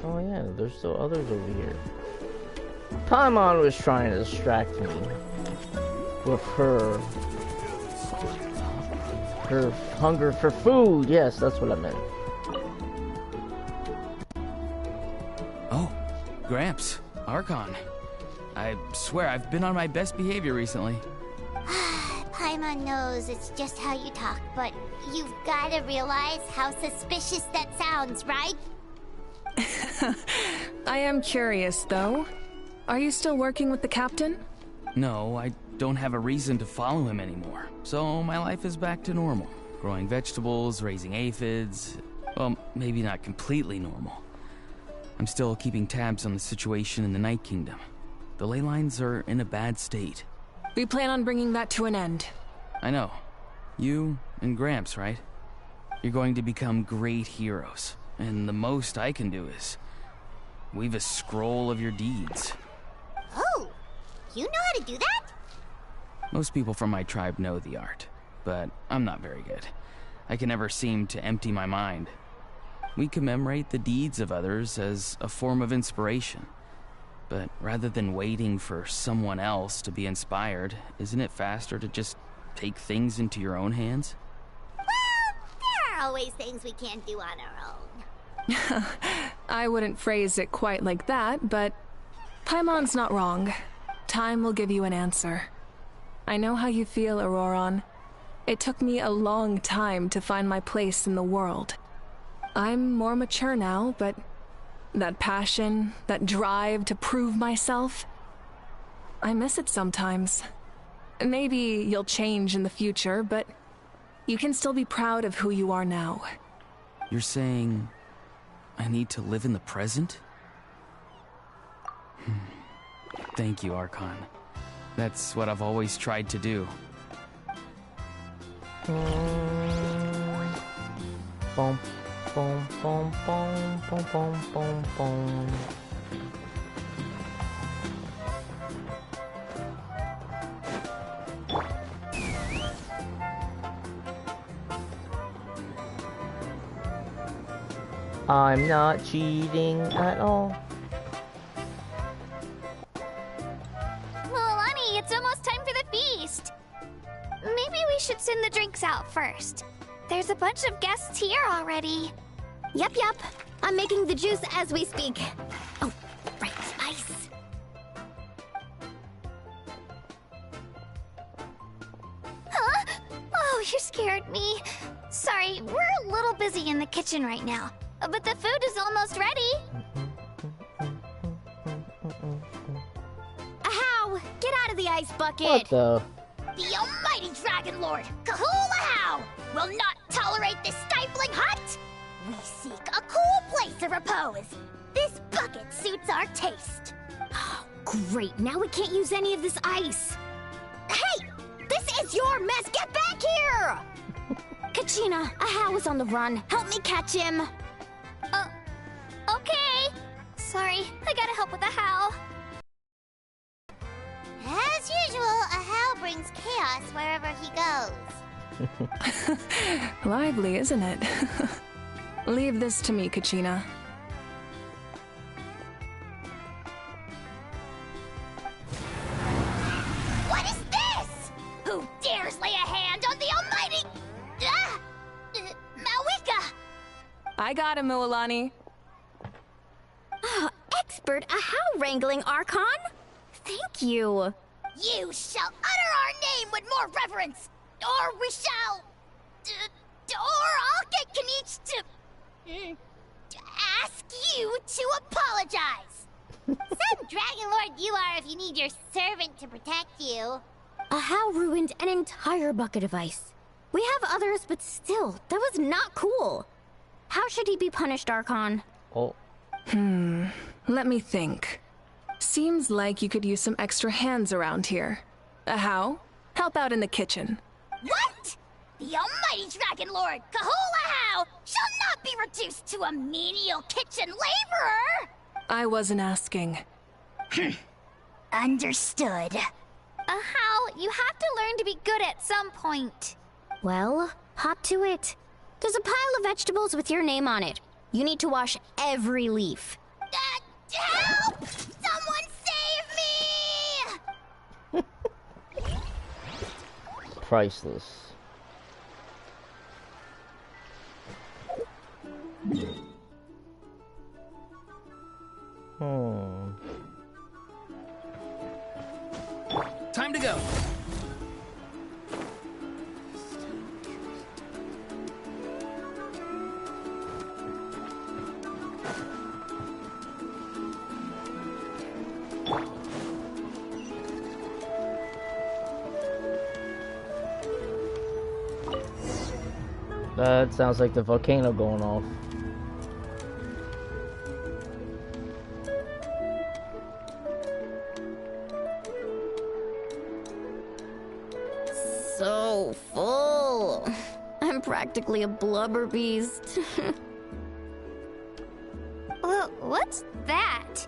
Oh yeah, there's still others over here. Paimon was trying to distract me with her hunger for food. Yes, that's what I meant. Oh, Gramps, Archon. I swear I've been on my best behavior recently. Paimon knows it's just how you talk, but you've gotta realize how suspicious that sounds, right? I am curious, though. Are you still working with the captain? No, I don't have a reason to follow him anymore. So my life is back to normal. Growing vegetables, raising aphids. Well, maybe not completely normal. I'm still keeping tabs on the situation in the Night Kingdom. The ley lines are in a bad state. We plan on bringing that to an end. I know. You and Gramps, right? You're going to become great heroes. And the most I can do is weave a scroll of your deeds. Oh, you know how to do that? Most people from my tribe know the art, but I'm not very good. I can never seem to empty my mind. We commemorate the deeds of others as a form of inspiration. But rather than waiting for someone else to be inspired, isn't it faster to just take things into your own hands? Well, there are always things we can't do on our own. I wouldn't phrase it quite like that, but Paimon's not wrong. Time will give you an answer. I know how you feel, Auroron. It took me a long time to find my place in the world. I'm more mature now, but that passion, that drive to prove myself, I miss it sometimes. Maybe you'll change in the future, but you can still be proud of who you are now. You're saying I need to live in the present? Thank you, Archon. That's what I've always tried to do. Boom, boom, boom, boom, boom, boom, boom, boom. I'm not cheating at all. Milani, it's almost time for the feast. Maybe we should send the drinks out first. There's a bunch of guests here already. Yep. I'm making the juice as we speak. Oh, right, spice. Huh? Oh, you scared me. Sorry, we're a little busy in the kitchen right now. But the food is almost ready. Ahow! Get out of the ice bucket! What the? The almighty Dragon Lord, Kahulahau, will not tolerate this stifling hut! We seek a cool place to repose. This bucket suits our taste. Oh, great, now we can't use any of this ice. Hey! This is your mess! Get back here! Kachina, Ahow is on the run. Help me catch him. Okay. Sorry, I gotta help with the Ahow. As usual, Ahow brings chaos wherever he goes. Lively, isn't it? Leave this to me, Kachina. What is this? Who dares lay a hand on the almighty... Mawika? I got him, Mualani. Expert Ahow wrangling, Archon? Thank you. You shall utter our name with more reverence, or we shall... or I'll get Kanich to ask you to apologize. Some Dragon Lord you are if you need your servant to protect you. Ahow ruined an entire bucket of ice. We have others, but still, that was not cool. How should he be punished, Archon? Oh. Let me think. Seems like you could use some extra hands around here. Ahow, help out in the kitchen. What? The almighty Dragon Lord, Kahulahau, shall not be reduced to a menial kitchen laborer! I wasn't asking. Understood. Ahow, you have to learn to be good at some point. Well, hop to it. There's a pile of vegetables with your name on it. You need to wash every leaf. Help! Someone save me! Priceless. Time to go. That sounds like the volcano going off. So full. I'm practically a blubber beast. What's that?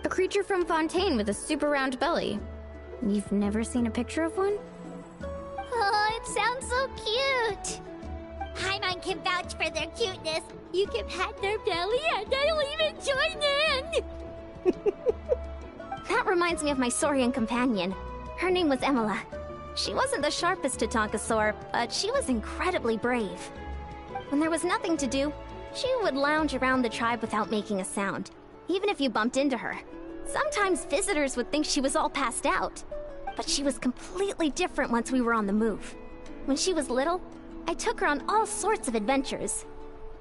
A creature from Fontaine with a super round belly. You've never seen a picture of one? Oh, it sounds so cute. Paimon can vouch for their cuteness. You can pat their belly and I'll even join in. That reminds me of my Saurian companion. Her name was Emila. She wasn't the sharpest to Tonkasaur, but she was incredibly brave. When there was nothing to do, she would lounge around the tribe without making a sound, even if you bumped into her. Sometimes visitors would think she was all passed out. But she was completely different once we were on the move. When she was little, I took her on all sorts of adventures.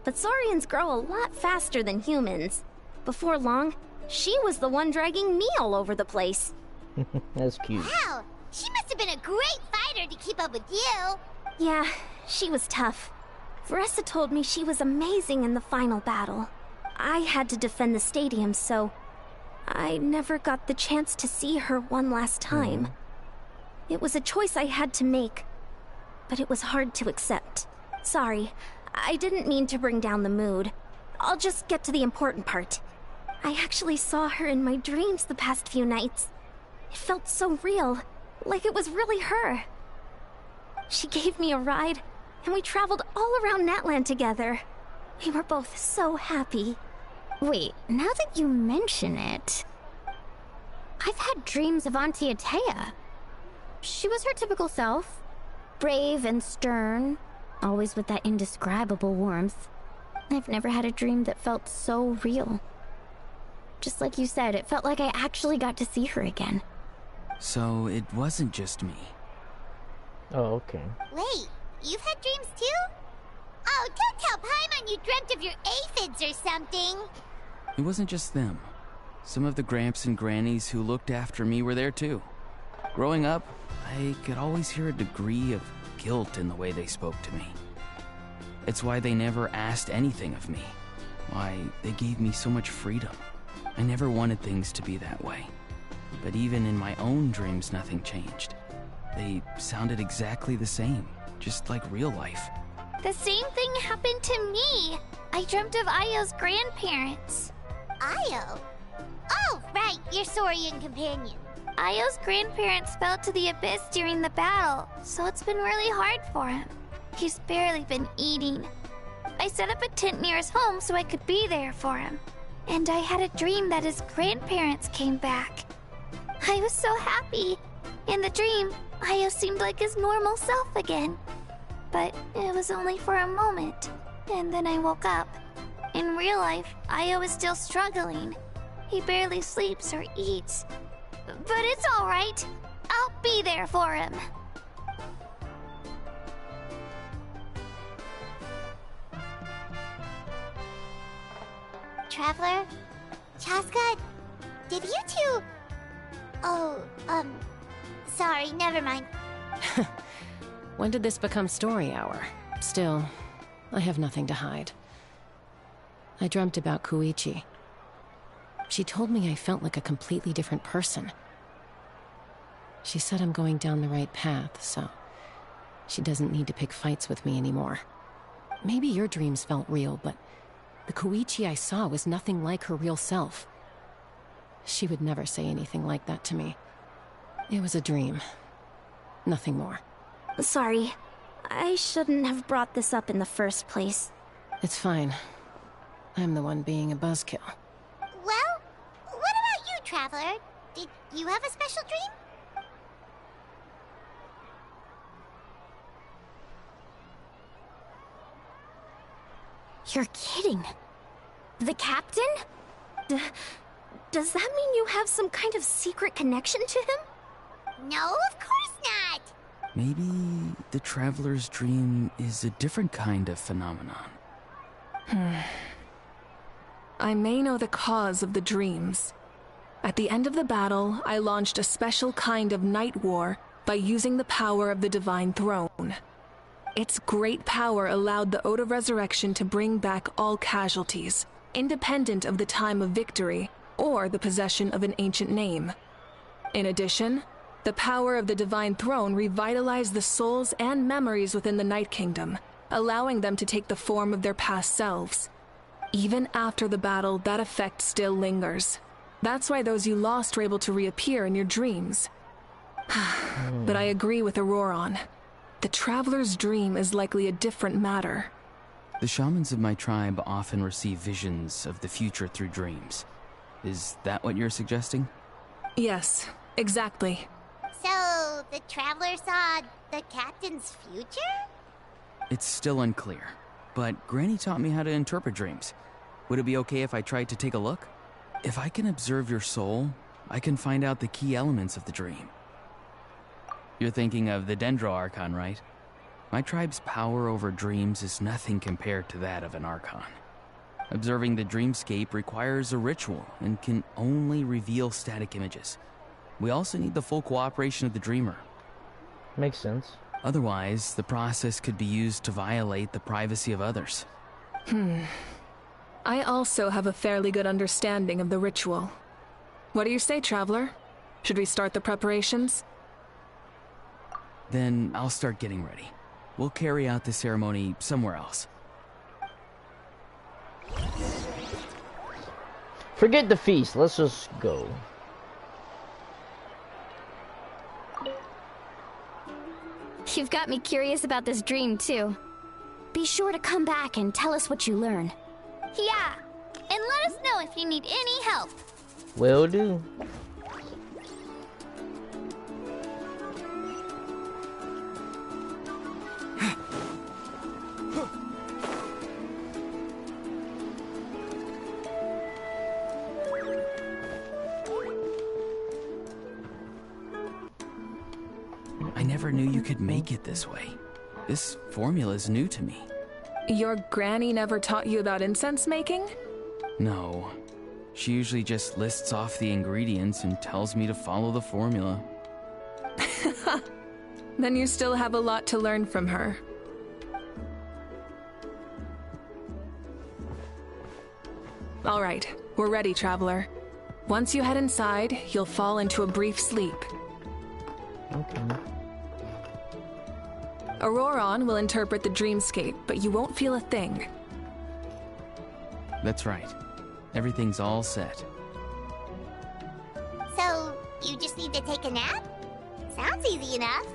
But Saurians grow a lot faster than humans. Before long, she was the one dragging me all over the place. That's cute. Wow, she must have been a great fighter to keep up with you. Yeah, she was tough. Veressa told me she was amazing in the final battle. I had to defend the stadium, so I never got the chance to see her one last time. It was a choice I had to make, but it was hard to accept. Sorry, I didn't mean to bring down the mood. I'll just get to the important part. I actually saw her in my dreams the past few nights. It felt so real, like it was really her. She gave me a ride, and we traveled all around Natland together. We were both so happy. Wait, now that you mention it, I've had dreams of Auntie Atea. She was her typical self, brave and stern, always with that indescribable warmth. I've never had a dream that felt so real. Just like you said, it felt like I actually got to see her again. So it wasn't just me. Oh, okay. Wait, you've had dreams too? Oh, don't tell Paimon you dreamt of your aphids or something. It wasn't just them. Some of the Gramps and Grannies who looked after me were there too. Growing up, I could always hear a degree of guilt in the way they spoke to me. It's why they never asked anything of me. Why they gave me so much freedom. I never wanted things to be that way. But even in my own dreams, nothing changed. They sounded exactly the same, just like real life. The same thing happened to me. I dreamt of Io's grandparents. Io? Oh, right, your Saurian companion. Io's grandparents fell to the abyss during the battle, so it's been really hard for him. He's barely been eating. I set up a tent near his home so I could be there for him. And I had a dream that his grandparents came back. I was so happy. In the dream, Io seemed like his normal self again. But it was only for a moment, and then I woke up. In real life, Io is still struggling. He barely sleeps or eats. But it's alright. I'll be there for him. Traveler? Chaska? Did you two... Oh, sorry, never mind. When did this become story hour? Still, I have nothing to hide. I dreamt about Koichi. She told me I felt like a completely different person. She said I'm going down the right path, so she doesn't need to pick fights with me anymore. Maybe your dreams felt real, but the Koichi I saw was nothing like her real self. She would never say anything like that to me. It was a dream. Nothing more. Sorry. I shouldn't have brought this up in the first place. It's fine. I'm the one being a buzzkill. Well, what about you, Traveler? Did you have a special dream? You're kidding. The captain? Does that mean you have some kind of secret connection to him? No, of course not! Maybe the Traveler's dream is a different kind of phenomenon. I may know the cause of the dreams. At the end of the battle, I launched a special kind of night war by using the power of the Divine Throne. Its great power allowed the Ode of Resurrection to bring back all casualties, independent of the time of victory or the possession of an ancient name. In addition, the power of the Divine Throne revitalized the souls and memories within the Night Kingdom, allowing them to take the form of their past selves. Even after the battle, that effect still lingers. That's why those you lost were able to reappear in your dreams. But I agree with Auroron. The Traveler's dream is likely a different matter. The shamans of my tribe often receive visions of the future through dreams. Is that what you're suggesting? Yes, exactly. So, the Traveler saw the captain's future? It's still unclear. but Granny taught me how to interpret dreams. Would it be okay if I tried to take a look? If I can observe your soul, I can find out the key elements of the dream. You're thinking of the Dendro Archon, right? My tribe's power over dreams is nothing compared to that of an Archon. Observing the dreamscape requires a ritual and can only reveal static images. We also need the full cooperation of the dreamer. Makes sense. Otherwise, the process could be used to violate the privacy of others. I also have a fairly good understanding of the ritual. What do you say, Traveler? Should we start the preparations? Then I'll start getting ready. We'll carry out the ceremony somewhere else. Forget the feast, let's just go. You've got me curious about this dream, too. Be sure to come back and tell us what you learn. Yeah, and let us know if you need any help. Will do. I never knew you could make it this way. This formula is new to me. Your granny never taught you about incense making? No. She usually just lists off the ingredients and tells me to follow the formula. Then you still have a lot to learn from her. All right, we're ready, Traveler. Once you head inside, you'll fall into a brief sleep. Okay. Auroron will interpret the dreamscape, but you won't feel a thing. That's right. Everything's all set. So, you just need to take a nap? Sounds easy enough.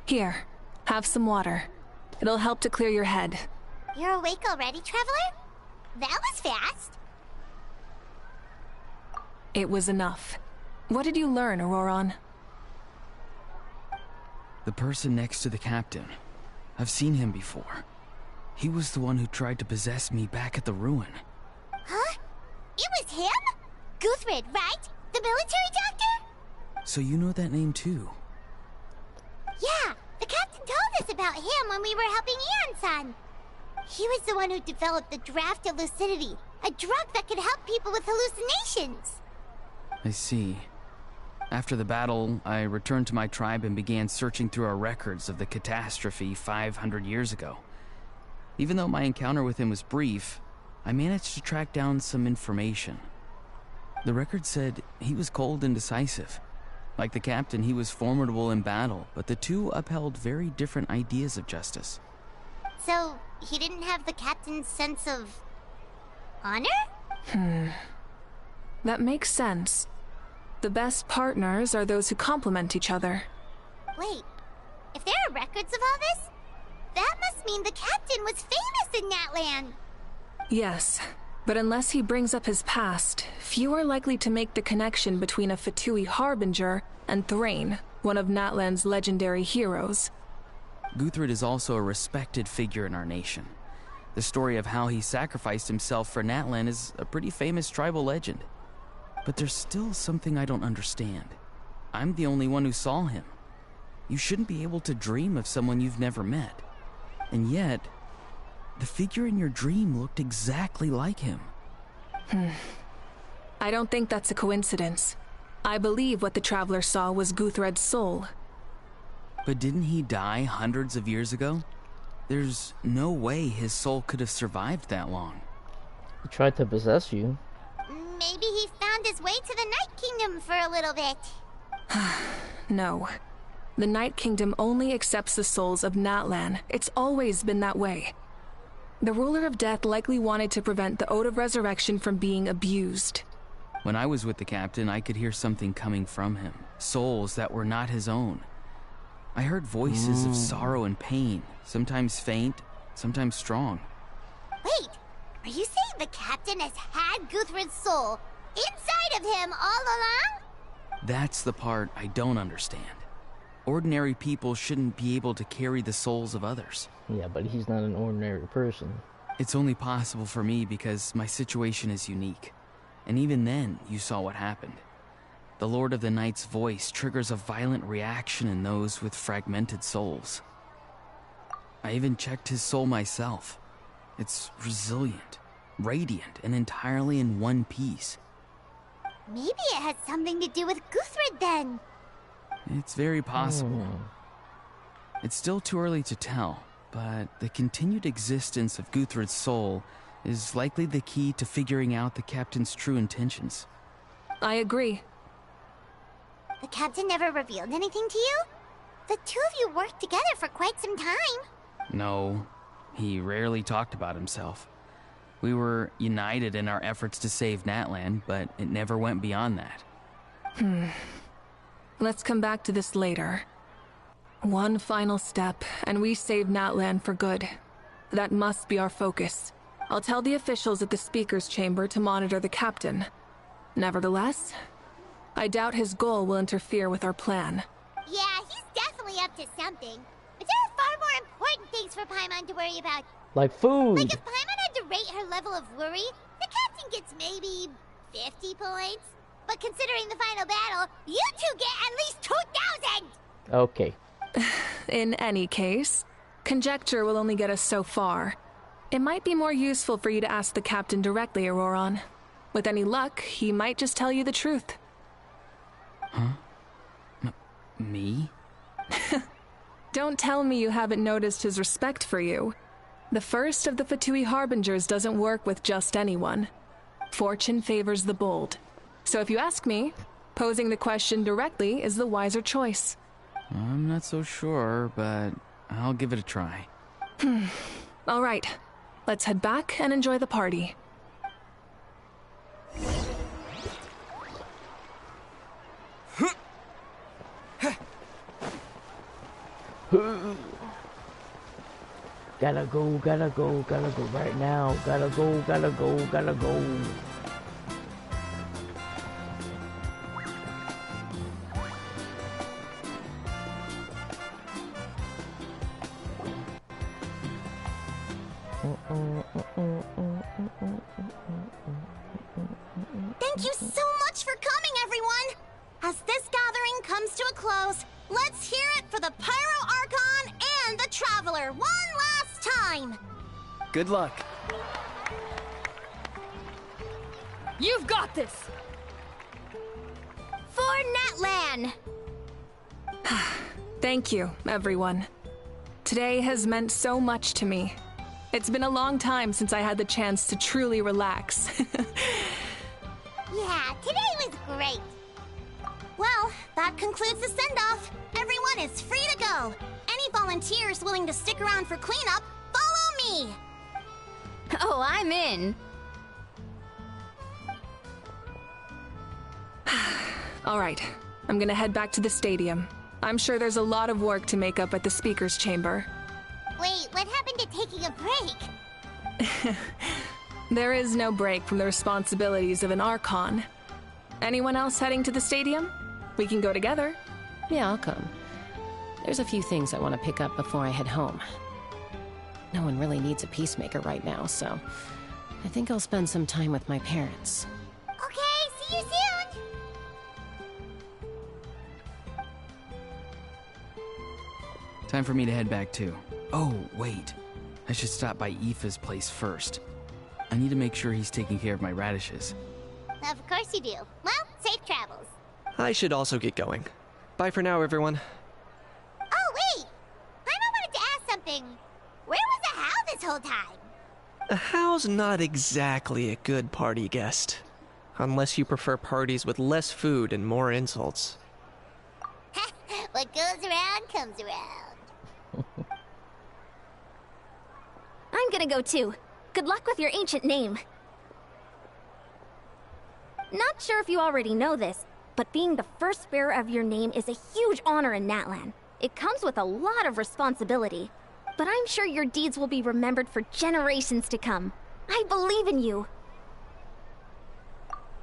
Here, have some water. It'll help to clear your head. You're awake already, Traveler? That was fast. It was enough. What did you learn, Auroron? The person next to the captain. I've seen him before. He was the one who tried to possess me back at the ruin. Huh? It was him? Guthred, right? The military doctor? So you know that name too? Yeah, the captain told us about him when we were helping Eon-san. He was the one who developed the Draft of Lucidity, a drug that could help people with hallucinations. I see. After the battle, I returned to my tribe and began searching through our records of the catastrophe 500 years ago. Even though my encounter with him was brief, I managed to track down some information. The record said he was cold and decisive. Like the captain, he was formidable in battle, but the two upheld very different ideas of justice. So, he didn't have the captain's sense of... honor? That makes sense. The best partners are those who complement each other. Wait, if there are records of all this, that must mean the captain was famous in Natlan. Yes, but unless he brings up his past, few are likely to make the connection between a Fatui harbinger and Thrain, one of Natlan's legendary heroes. Guthred is also a respected figure in our nation. The story of how he sacrificed himself for Natlan is a pretty famous tribal legend. But there's still something I don't understand. I'm the only one who saw him. You shouldn't be able to dream of someone you've never met. And yet, the figure in your dream looked exactly like him. I don't think that's a coincidence. I believe what the Traveler saw was Guthred's soul. But didn't he die hundreds of years ago? There's no way his soul could have survived that long. He tried to possess you. Maybe he found his way to the Night Kingdom for a little bit. No. The Night Kingdom only accepts the souls of Natlan. It's always been that way. The ruler of death likely wanted to prevent the Ode of Resurrection from being abused. When I was with the captain, I could hear something coming from him. Souls that were not his own. I heard voices of sorrow and pain, sometimes faint, sometimes strong. Wait, are you saying the captain has had Guthred's soul inside of him all along? That's the part I don't understand. Ordinary people shouldn't be able to carry the souls of others. Yeah, but he's not an ordinary person. It's only possible for me because my situation is unique. And even then, you saw what happened. The Lord of the Night's voice triggers a violent reaction in those with fragmented souls. I even checked his soul myself. It's resilient, radiant, and entirely in one piece. Maybe it has something to do with Guthred then. It's very possible. It's still too early to tell, but the continued existence of Guthred's soul is likely the key to figuring out the captain's true intentions. I agree. The captain never revealed anything to you? The two of you worked together for quite some time. No, he rarely talked about himself. We were united in our efforts to save Natlan, but it never went beyond that. Let's come back to this later. One final step, and we save Natlan for good. That must be our focus. I'll tell the officials at the speaker's chamber to monitor the captain. Nevertheless, I doubt his goal will interfere with our plan. Yeah, he's definitely up to something. But there are far more important things for Paimon to worry about. Like food. Like if Paimon had to rate her level of worry, the captain gets maybe 50 points. But considering the final battle, you two get at least 2,000! Okay. In any case, conjecture will only get us so far. It might be more useful for you to ask the captain directly, Auroron. With any luck, he might just tell you the truth. Huh? Me? Don't tell me you haven't noticed his respect for you. The first of the Fatui Harbingers doesn't work with just anyone. Fortune favors the bold. So if you ask me, posing the question directly is the wiser choice. I'm not so sure, but I'll give it a try. All right, let's head back and enjoy the party. Gotta go right now. Gotta go. Thank you so much for coming, everyone! As this gathering comes to a close, let's hear it for the Pyro Archon and the Traveler one last time! Good luck. You've got this! For Natlan! Thank you, everyone. Today has meant so much to me. It's been a long time since I had the chance to truly relax. Yeah, today was great. Well, that concludes the send-off. Everyone is free to go. Any volunteers willing to stick around for cleanup, follow me! Oh, I'm in. All right, I'm gonna head back to the stadium. I'm sure there's a lot of work to make up at the speaker's chamber. Wait, what happened to taking a break? There is no break from the responsibilities of an Archon. Anyone else heading to the stadium? We can go together. Yeah, I'll come. There's a few things I want to pick up before I head home. No one really needs a peacemaker right now, so I think I'll spend some time with my parents. Okay, see you soon! Time for me to head back too. Oh, wait. I should stop by Aoife's place first. I need to make sure he's taking care of my radishes. Of course you do. Well, safe travels. I should also get going. Bye for now, everyone. Oh, wait! I wanted to ask something. Where was the How this whole time? Hal's not exactly a good party guest. Unless you prefer parties with less food and more insults. What goes around comes around. I I'm gonna go too. Good luck with your ancient name. Not sure if you already know this, but being the first bearer of your name is a huge honor in Natlan. It comes with a lot of responsibility, but I'm sure your deeds will be remembered for generations to come. I believe in you.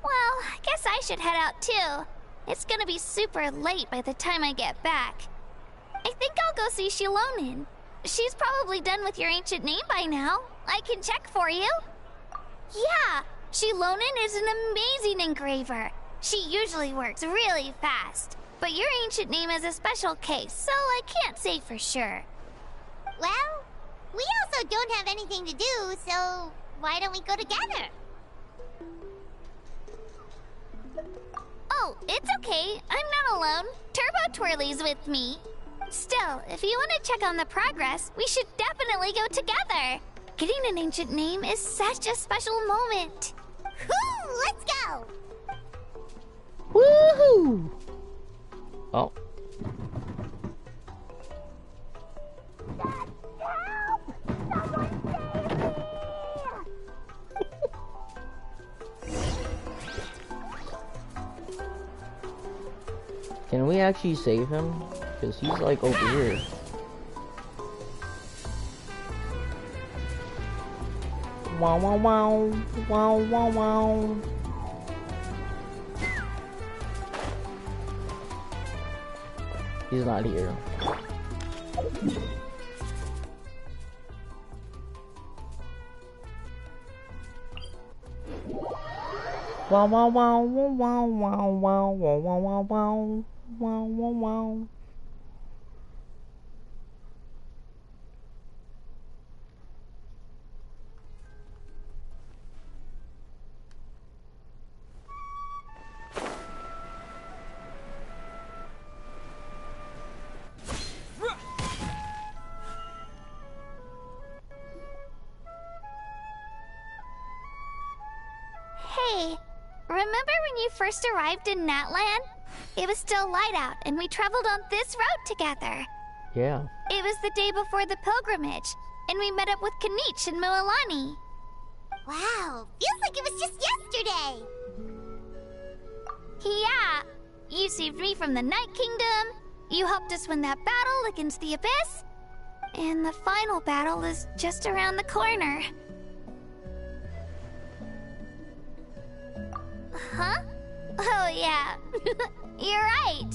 Well, I guess I should head out too. It's gonna be super late by the time I get back. I think I'll go see Shilonin. She's probably done with your ancient name by now. I can check for you. Yeah, Shilonin is an amazing engraver. She usually works really fast. But your ancient name is a special case, so I can't say for sure. Well, we also don't have anything to do, so why don't we go together? Oh, it's okay. I'm not alone. Turbo Twirly's with me. Still, if you want to check on the progress, we should definitely go together. Getting an ancient name is such a special moment. Woo! Let's go! Woohoo! Oh. Can we actually save him? Because he's like over here. Wow, wow, wow. Wow, wow, wow. He's not here. Wow, wow, wow, wow, wow, wow, wow, wow, wow, wow, wow, wow, wow. Hey, remember when you first arrived in Natlan? It was still light out, and we traveled on this road together. Yeah. It was the day before the pilgrimage, and we met up with Kanich and Moalani. Wow, feels like it was just yesterday. Yeah, you saved me from the Night Kingdom, you helped us win that battle against the Abyss, and the final battle is just around the corner. Huh? Oh yeah, you're right.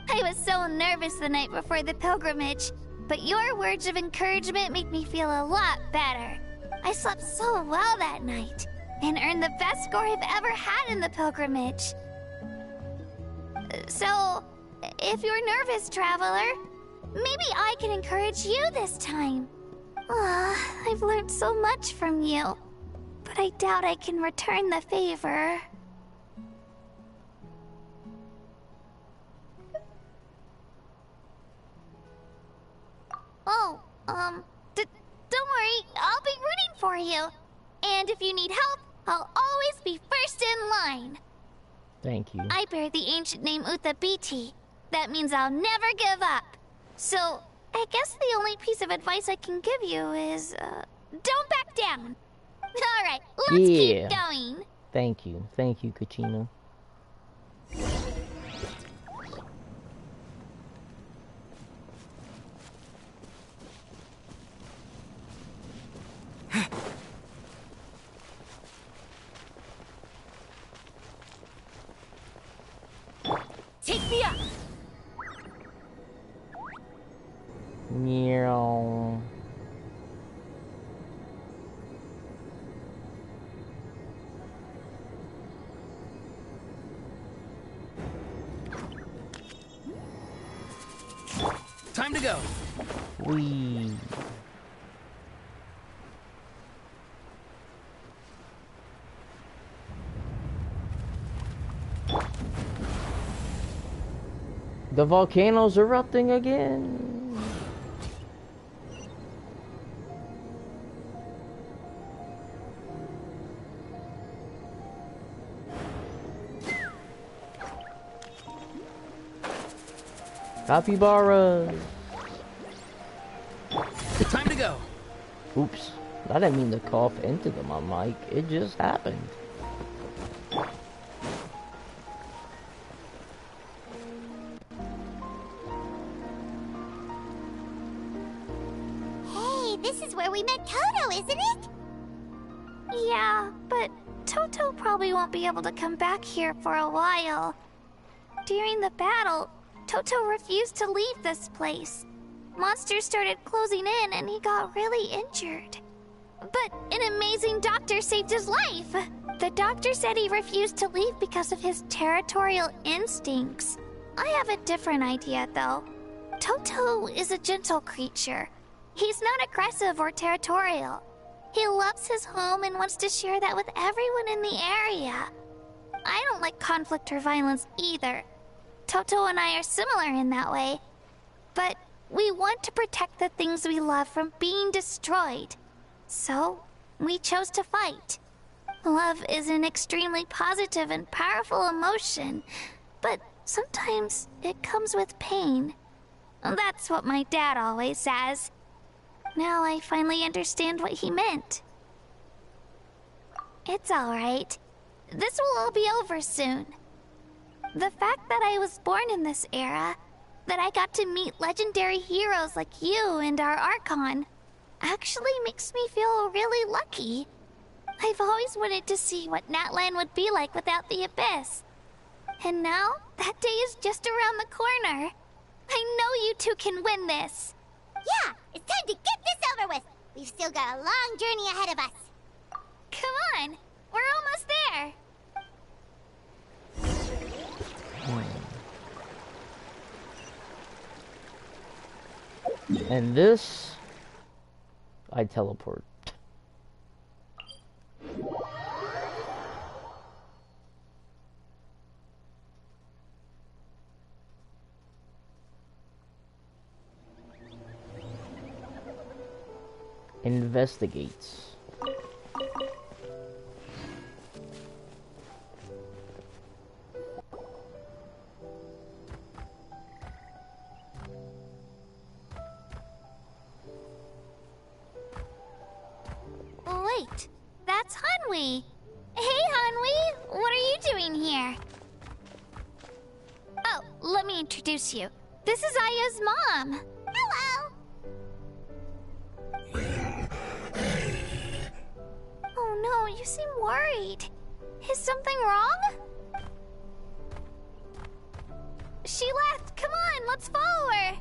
I was so nervous the night before the pilgrimage, but your words of encouragement made me feel a lot better. I slept so well that night, and earned the best score I've ever had in the pilgrimage. So, if you're nervous, traveler, maybe I can encourage you this time. I've learned so much from you, but I doubt I can return the favor. Oh, don't worry, I'll be rooting for you. And if you need help, I'll always be first in line. Thank you. I bear the ancient name Uthabiti. That means I'll never give up. So, I guess the only piece of advice I can give you is, don't back down. Alright, let's keep going. Thank you, Kachina. Take me up. Meow. Time to go. Wee. The volcano's erupting again. Capybaras. Time to go. Oops. I didn't mean to cough into my mic. It just happened. Hey, this is where we met Toto, isn't it? Yeah, but Toto probably won't be able to come back here for a while. During the battle, Toto refused to leave this place. Monsters started closing in and he got really injured. But an amazing doctor saved his life. The doctor said he refused to leave because of his territorial instincts. I have a different idea, though. Toto is a gentle creature. He's not aggressive or territorial. He loves his home and wants to share that with everyone in the area. I don't like conflict or violence either. Toto and I are similar in that way. But we want to protect the things we love from being destroyed. So, we chose to fight. Love is an extremely positive and powerful emotion, but sometimes it comes with pain. That's what my dad always says. Now I finally understand what he meant. It's alright. This will all be over soon. The fact that I was born in this era, that I got to meet legendary heroes like you and our Archon, actually makes me feel really lucky. I've always wanted to see what Natlan would be like without the Abyss. And now, that day is just around the corner. I know you two can win this. Yeah, it's time to get this over with. We've still got a long journey ahead of us. Come on, we're almost there. And this, I teleport. Investigates. Wait, that's Hanwi. Hey, Hanwi, what are you doing here? Oh, let me introduce you. This is Aya's mom. Hello. Oh no, you seem worried. Is something wrong? She left. Come on, let's follow her.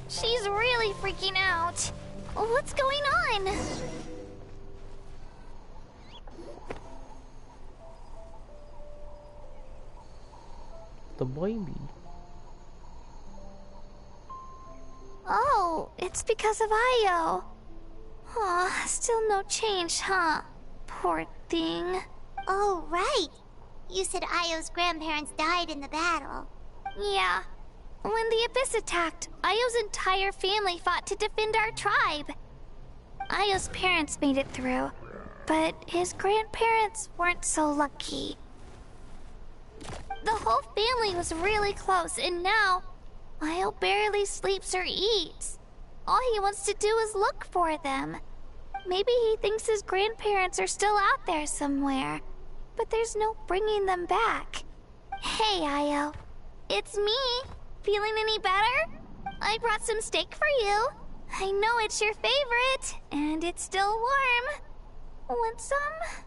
She's really freaking out. What's going on? The baby. Oh, it's because of Ayo. Aw, still no change, huh? Poor thing. Oh, right. You said Ayo's grandparents died in the battle. Yeah. When the Abyss attacked, Ayo's entire family fought to defend our tribe. Ayo's parents made it through, but his grandparents weren't so lucky. The whole family was really close, and now Ayo barely sleeps or eats. All he wants to do is look for them. Maybe he thinks his grandparents are still out there somewhere, but there's no bringing them back. Hey, Ayo. It's me. Feeling any better? I brought some steak for you. I know it's your favorite, and it's still warm. Want some?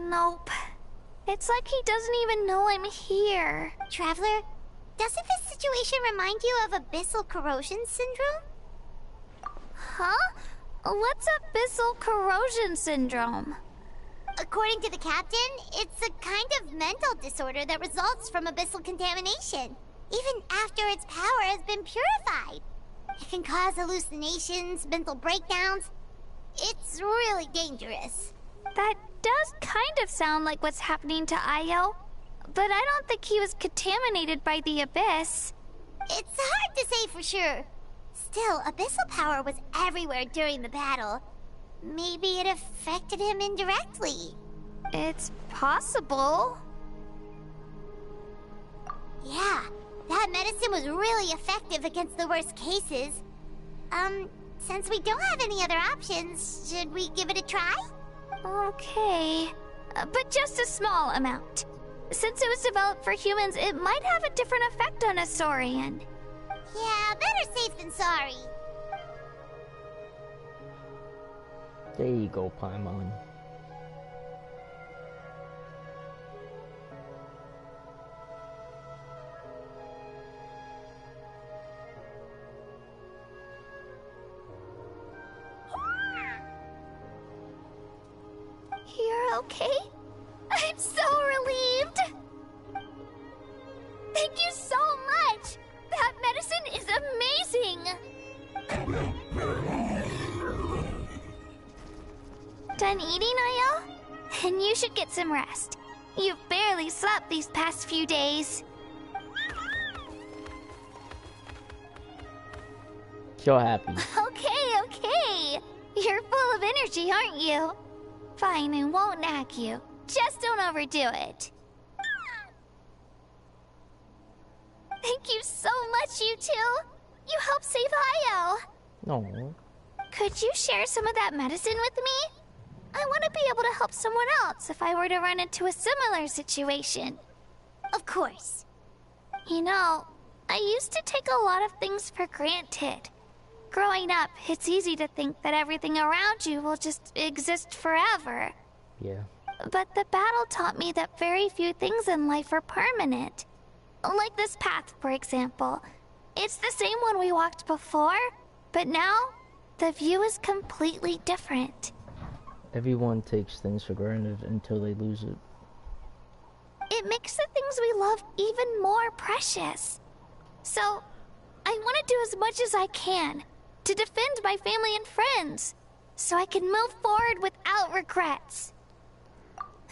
Nope. It's like he doesn't even know I'm here. Traveler, doesn't this situation remind you of abyssal corrosion syndrome? Huh? What's abyssal corrosion syndrome? According to the captain, it's a kind of mental disorder that results from abyssal contamination, even after its power has been purified. It can cause hallucinations, mental breakdowns. It's really dangerous. That does kind of sound like what's happening to Ayo, but I don't think he was contaminated by the Abyss. It's hard to say for sure. Still, abyssal power was everywhere during the battle. maybe it affected him indirectly. It's possible. Yeah, that medicine was really effective against the worst cases. Since we don't have any other options, should we give it a try? Okay, but just a small amount. Since it was developed for humans, it might have a different effect on a Saurian. Yeah, better safe than sorry. There you go, Paimon. You're okay? I'm so relieved! Thank you so much! That medicine is amazing! Done eating, are y'all? Then you should get some rest. You've barely slept these past few days. You're happy. Okay. You're full of energy, aren't you? Fine, I won't nag you. Just don't overdo it. Thank you so much, you two. You helped save Io. No. Could you share some of that medicine with me? I want to be able to help someone else if I were to run into a similar situation. Of course. You know, I used to take a lot of things for granted. Growing up, it's easy to think that everything around you will just exist forever. Yeah. But the battle taught me that very few things in life are permanent. Like this path, for example. It's the same one we walked before, but now the view is completely different. Everyone takes things for granted until they lose it. It makes the things we love even more precious. So, I want to do as much as I can to defend my family and friends, so I can move forward without regrets.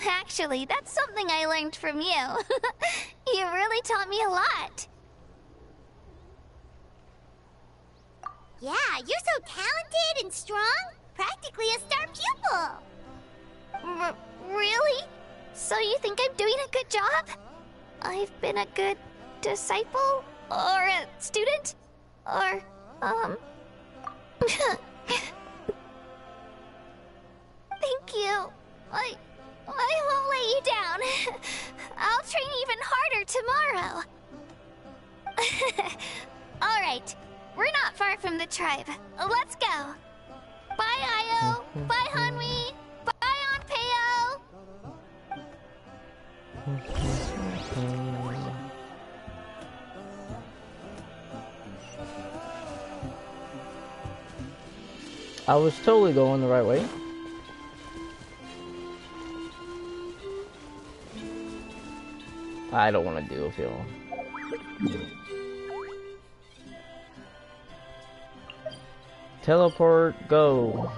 Actually, that's something I learned from you. You really taught me a lot. Yeah, you're so talented and strong. Practically a star pupil. Really? So you think I'm doing a good job? I've been a good disciple? Or a student? Or, Thank you. I won't let you down. I'll train even harder tomorrow. Alright, we're not far from the tribe. Let's go. Bye, Io. Bye, Hanwi. Bye, Anpeo. I was totally going the right way. I don't want to deal with y'all. Teleport, go.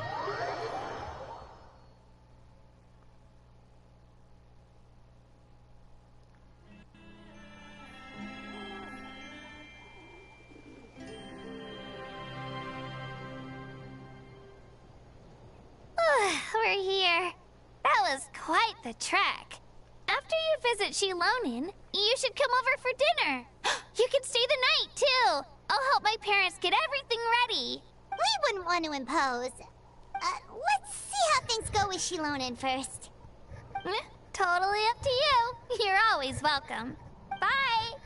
We're here. That was quite the trek. After you visit Shilonin, you should come over for dinner. You can stay the night, too. I'll help my parents get everything ready. We wouldn't want to impose. Let's see how things go with Shilonin first. Totally up to you. You're always welcome. Bye.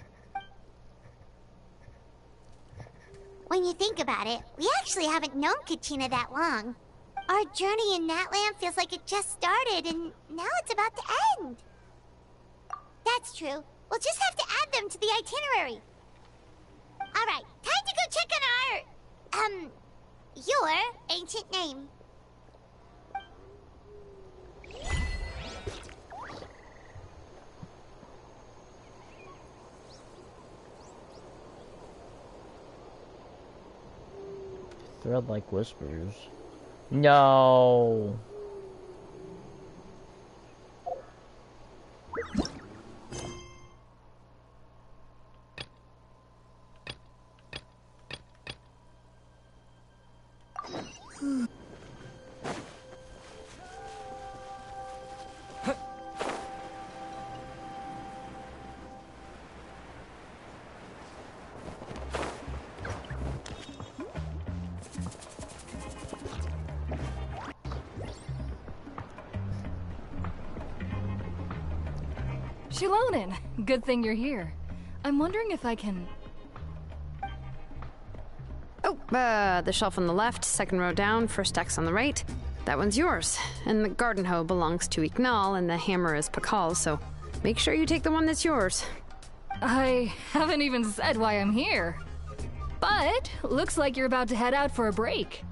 When you think about it, we actually haven't known Kachina that long. Our journey in Natland feels like it just started, and now it's about to end. That's true. We'll just have to add them to the itinerary. Alright, time to go check on our... your ancient name. Thread like whispers. No. Shilonin, good thing you're here. I'm wondering if I can... Oh, the shelf on the left, second row down, first X on the right. That one's yours. And the garden hoe belongs to Ignal, and the hammer is Pakal's, so make sure you take the one that's yours. I haven't even said why I'm here. But, looks like you're about to head out for a break.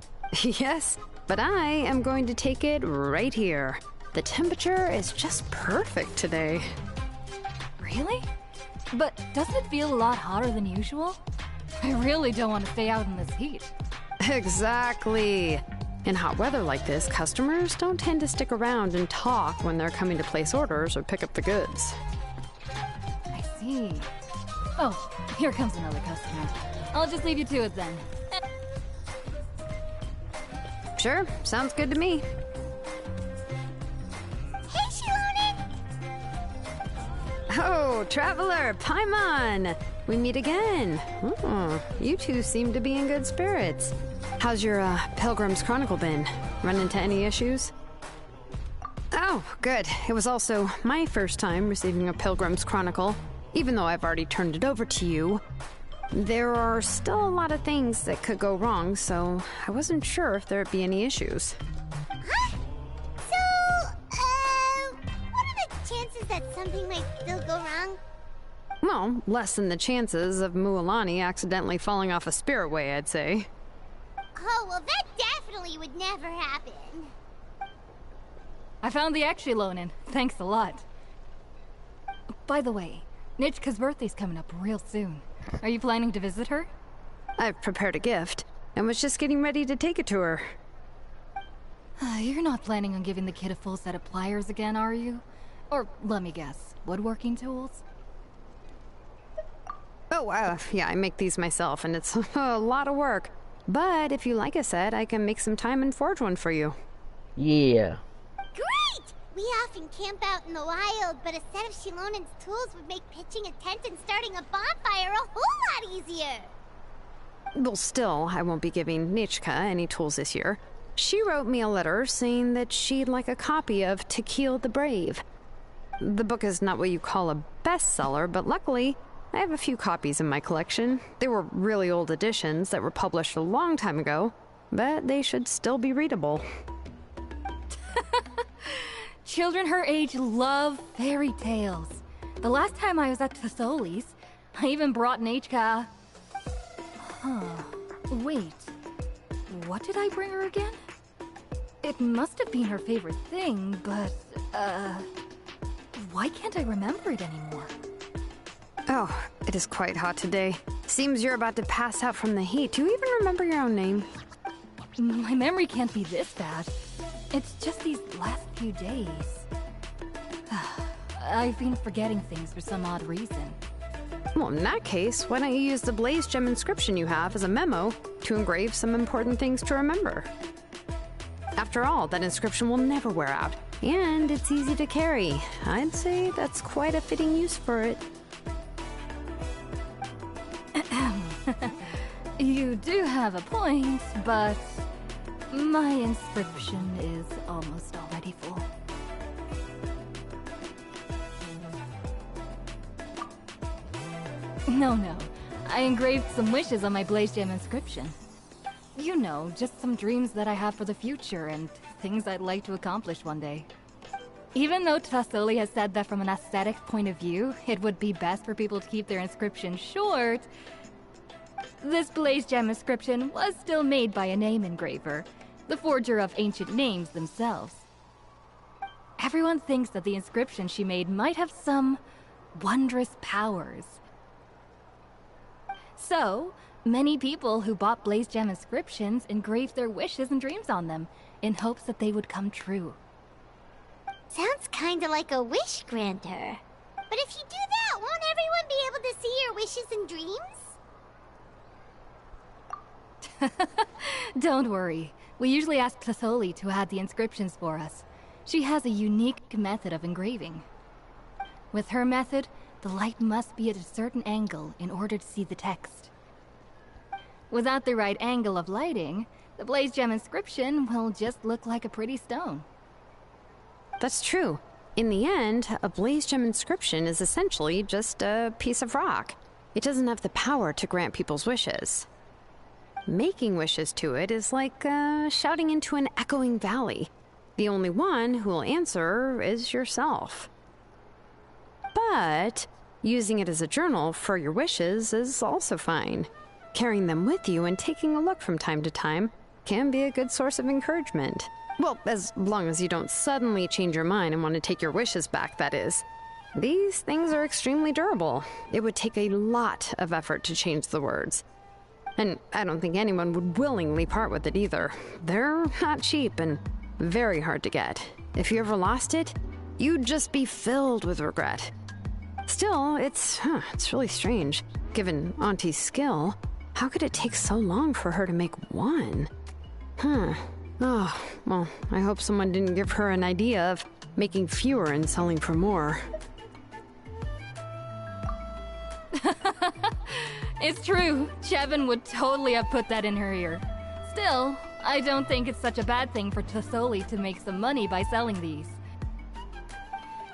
Yes, but I am going to take it right here. The temperature is just perfect today. Really? But doesn't it feel a lot hotter than usual? I really don't want to stay out in this heat. Exactly. In hot weather like this, customers don't tend to stick around and talk when they're coming to place orders or pick up the goods. I see. Oh, here comes another customer. I'll just leave you to it then. Sure, sounds good to me. Hey, Shilonin! Oh, Traveler, Paimon! We meet again. You two seem to be in good spirits. How's your Pilgrim's Chronicle been? Run into any issues? Oh, good. It was also my first time receiving a Pilgrim's Chronicle, even though I've already turned it over to you. There are still a lot of things that could go wrong, so I wasn't sure if there'd be any issues. Huh? So, what are the chances that something might still go wrong? Well, less than the chances of Mualani accidentally falling off a spiritway, I'd say. Oh, well, that definitely would never happen. I found the Shilonin. Thanks a lot. By the way, Nichka's birthday's coming up real soon. Are you planning to visit her? I've prepared a gift, and was just getting ready to take it to her. You're not planning on giving the kid a full set of pliers again, are you? Or, let me guess, woodworking tools? Oh, yeah, I make these myself, and it's a lot of work. But if you like a set, I can make some time and forge one for you. Yeah. Great! We often camp out in the wild, but a set of Shilonin's tools would make pitching a tent and starting a bonfire a whole lot easier. Well, still, I won't be giving Nichka any tools this year. She wrote me a letter saying that she'd like a copy of To Kill the Brave. The book is not what you call a bestseller, but luckily, I have a few copies in my collection. They were really old editions that were published a long time ago, but they should still be readable. Children her age love fairy tales. The last time I was at Thesoli's, I even brought Nichka. Wait. What did I bring her again? It must have been her favorite thing, but, why can't I remember it anymore? Oh, it is quite hot today. Seems you're about to pass out from the heat. Do you even remember your own name? My memory can't be this bad. It's just these last few days. I've been forgetting things for some odd reason. Well, in that case, why don't you use the Blaze Gem inscription you have as a memo to engrave some important things to remember? After all, that inscription will never wear out, and it's easy to carry. I'd say that's quite a fitting use for it. You do have a point, but my inscription is almost already full. No. I engraved some wishes on my Blaze Gem inscription. You know, just some dreams that I have for the future and things I'd like to accomplish one day. Even though Thesoli has said that from an aesthetic point of view, it would be best for people to keep their inscription short, this Blaze Gem inscription was still made by a name engraver, the forger of ancient names themselves. Everyone thinks that the inscription she made might have some wondrous powers. So, many people who bought Blaze Gem inscriptions engraved their wishes and dreams on them, in hopes that they would come true. Sounds kinda like a wish granter. But if you do that, won't everyone be able to see your wishes and dreams? Don't worry. We usually ask Thesoli to add the inscriptions for us. She has a unique method of engraving. With her method, the light must be at a certain angle in order to see the text. Without the right angle of lighting, the Blaze Gem inscription will just look like a pretty stone. That's true. In the end, a blaze gem inscription is essentially just a piece of rock. It doesn't have the power to grant people's wishes. Making wishes to it is like shouting into an echoing valley. The only one who will answer is yourself. But using it as a journal for your wishes is also fine. Carrying them with you and taking a look from time to time can be a good source of encouragement. Well, as long as you don't suddenly change your mind and want to take your wishes back, that is. These things are extremely durable. It would take a lot of effort to change the words. And I don't think anyone would willingly part with it either. They're not cheap and very hard to get. If you ever lost it, you'd just be filled with regret. Still, it's really strange. Given Auntie's skill, how could it take so long for her to make one? Oh, well, I hope someone didn't give her an idea of making fewer and selling for more. It's true. Chevin would totally have put that in her ear. Still, I don't think it's such a bad thing for Tosoli to make some money by selling these.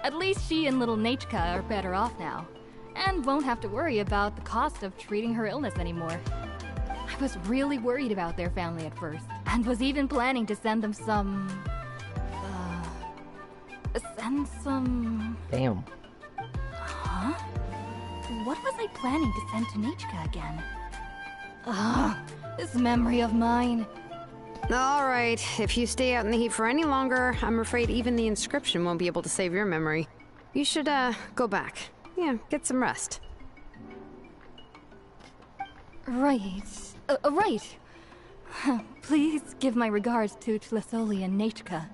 At least she and little Nachka are better off now, and won't have to worry about the cost of treating her illness anymore. I was really worried about their family at first, and was even planning to send them some... Damn. Huh? What was I planning to send to Nachka again? Ugh, this memory of mine. Alright, if you stay out in the heat for any longer, I'm afraid even the inscription won't be able to save your memory. You should, go back. Yeah, get some rest. Right. Right. Please give my regards to Tlisoli and Nachka.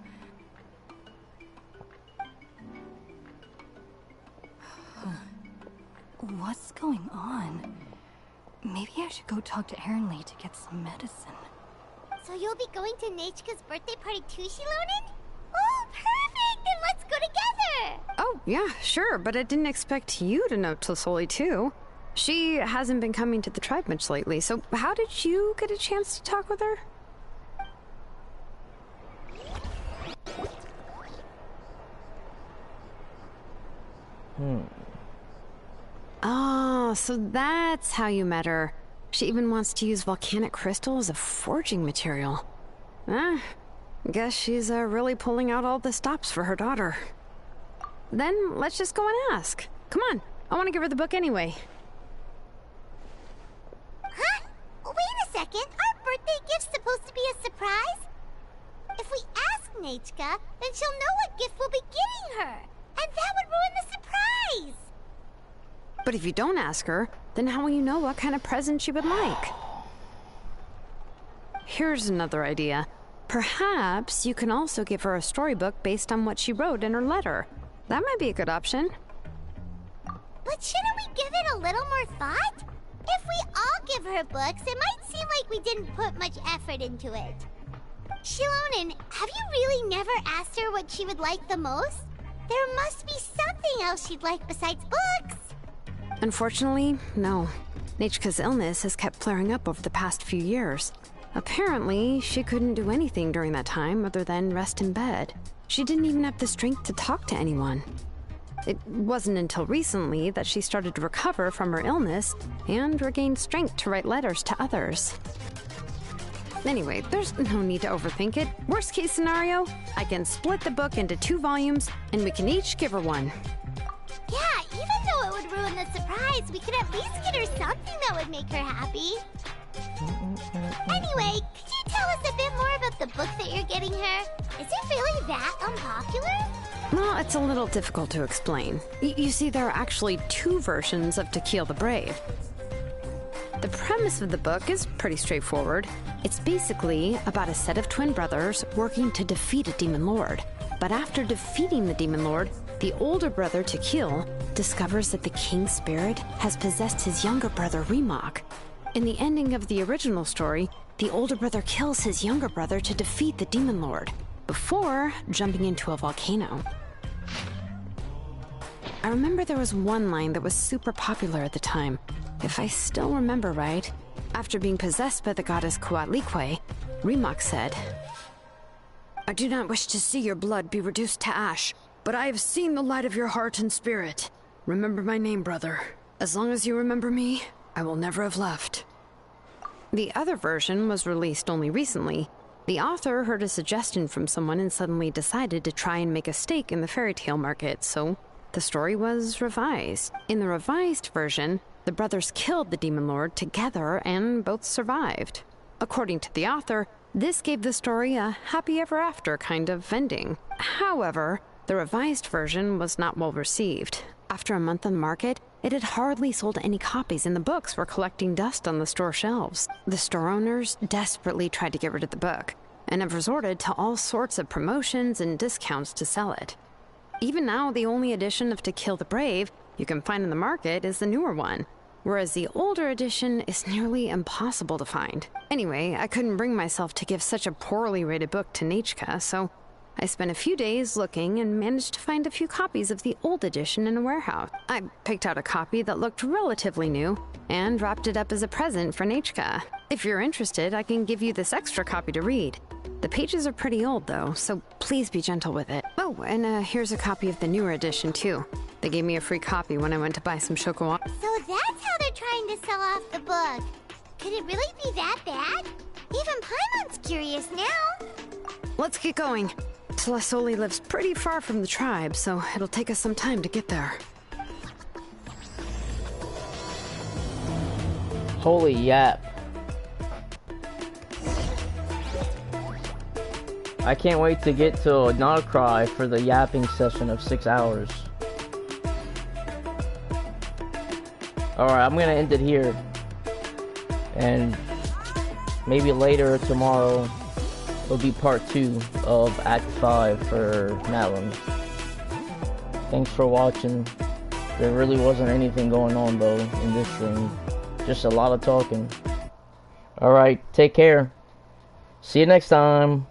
What's going on? Maybe I should go talk to Ernly to get some medicine. So you'll be going to Nachka's birthday party too, Shilonen? Oh, perfect! Then let's go together! Oh, yeah, sure, but I didn't expect you to know Tlisoli too. She hasn't been coming to the tribe much lately, so how did you get a chance to talk with her? Oh, so that's how you met her. She even wants to use volcanic crystal as a forging material. Guess she's really pulling out all the stops for her daughter. Then let's just go and ask. Come on, I want to give her the book anyway. Huh? Wait a second, our birthday gift's supposed to be a surprise? If we ask Nachka, then she'll know what gift we'll be getting her, and that would ruin the surprise! But if you don't ask her, then how will you know what kind of present she would like? Here's another idea. Perhaps you can also give her a storybook based on what she wrote in her letter. That might be a good option. But shouldn't we give it a little more thought? If we all give her books, it might seem like we didn't put much effort into it. Shilonen, have you really never asked her what she would like the most? There must be something else she'd like besides books. Unfortunately, no. Nachka's illness has kept flaring up over the past few years. Apparently, she couldn't do anything during that time other than rest in bed. She didn't even have the strength to talk to anyone. It wasn't until recently that she started to recover from her illness and regained strength to write letters to others. Anyway, there's no need to overthink it. Worst case scenario, I can split the book into 2 volumes and we can each give her one. Yeah, even though it would ruin the surprise, we could at least get her something that would make her happy. Anyway, could you tell us a bit more about the book that you're getting her? Is it really that unpopular? Well, it's a little difficult to explain. You see, there are actually 2 versions of To Kill the Brave. The premise of the book is pretty straightforward. It's basically about a set of twin brothers working to defeat a demon lord. But after defeating the demon lord, the older brother, Tequil, discovers that the king's spirit has possessed his younger brother, Remak. In the ending of the original story, the older brother kills his younger brother to defeat the demon lord, before jumping into a volcano. I remember there was one line that was super popular at the time. If I still remember right, after being possessed by the goddess Coatlicue, Remak said, "I do not wish to see your blood be reduced to ash. but I have seen the light of your heart and spirit. Remember my name, brother. As long as you remember me, I will never have left. The other version was released only recently. The author heard a suggestion from someone and suddenly decided to try and make a stake in the fairy tale market, so the story was revised. In the revised version, the brothers killed the Demon Lord together and both survived. According to the author, this gave the story a happy ever after kind of ending. However, the revised version was not well received. After a month on the market, it had hardly sold any copies and the books were collecting dust on the store shelves. The store owners desperately tried to get rid of the book and have resorted to all sorts of promotions and discounts to sell it. Even now, the only edition of To Kill the Brave you can find in the market is the newer one, whereas the older edition is nearly impossible to find. Anyway, I couldn't bring myself to give such a poorly rated book to Nachka, so I spent a few days looking and managed to find a few copies of the old edition in a warehouse. I picked out a copy that looked relatively new and wrapped it up as a present for Nachka. If you're interested, I can give you this extra copy to read. The pages are pretty old though, so please be gentle with it. Oh, and here's a copy of the newer edition too. They gave me a free copy when I went to buy some chocolat. So that's how they're trying to sell off the book. Could it really be that bad? Even Paimon's curious now. Let's get going. Telesoli lives pretty far from the tribe, so it'll take us some time to get there. Holy yap. I can't wait to get to Notcry for the yapping session of 6 hours. Alright, I'm gonna end it here. And maybe later or tomorrow it'll be part 2 of Act 5 for Natlan. Thanks for watching. There really wasn't anything going on though in this stream. Just a lot of talking. Alright, take care. See you next time. Bye.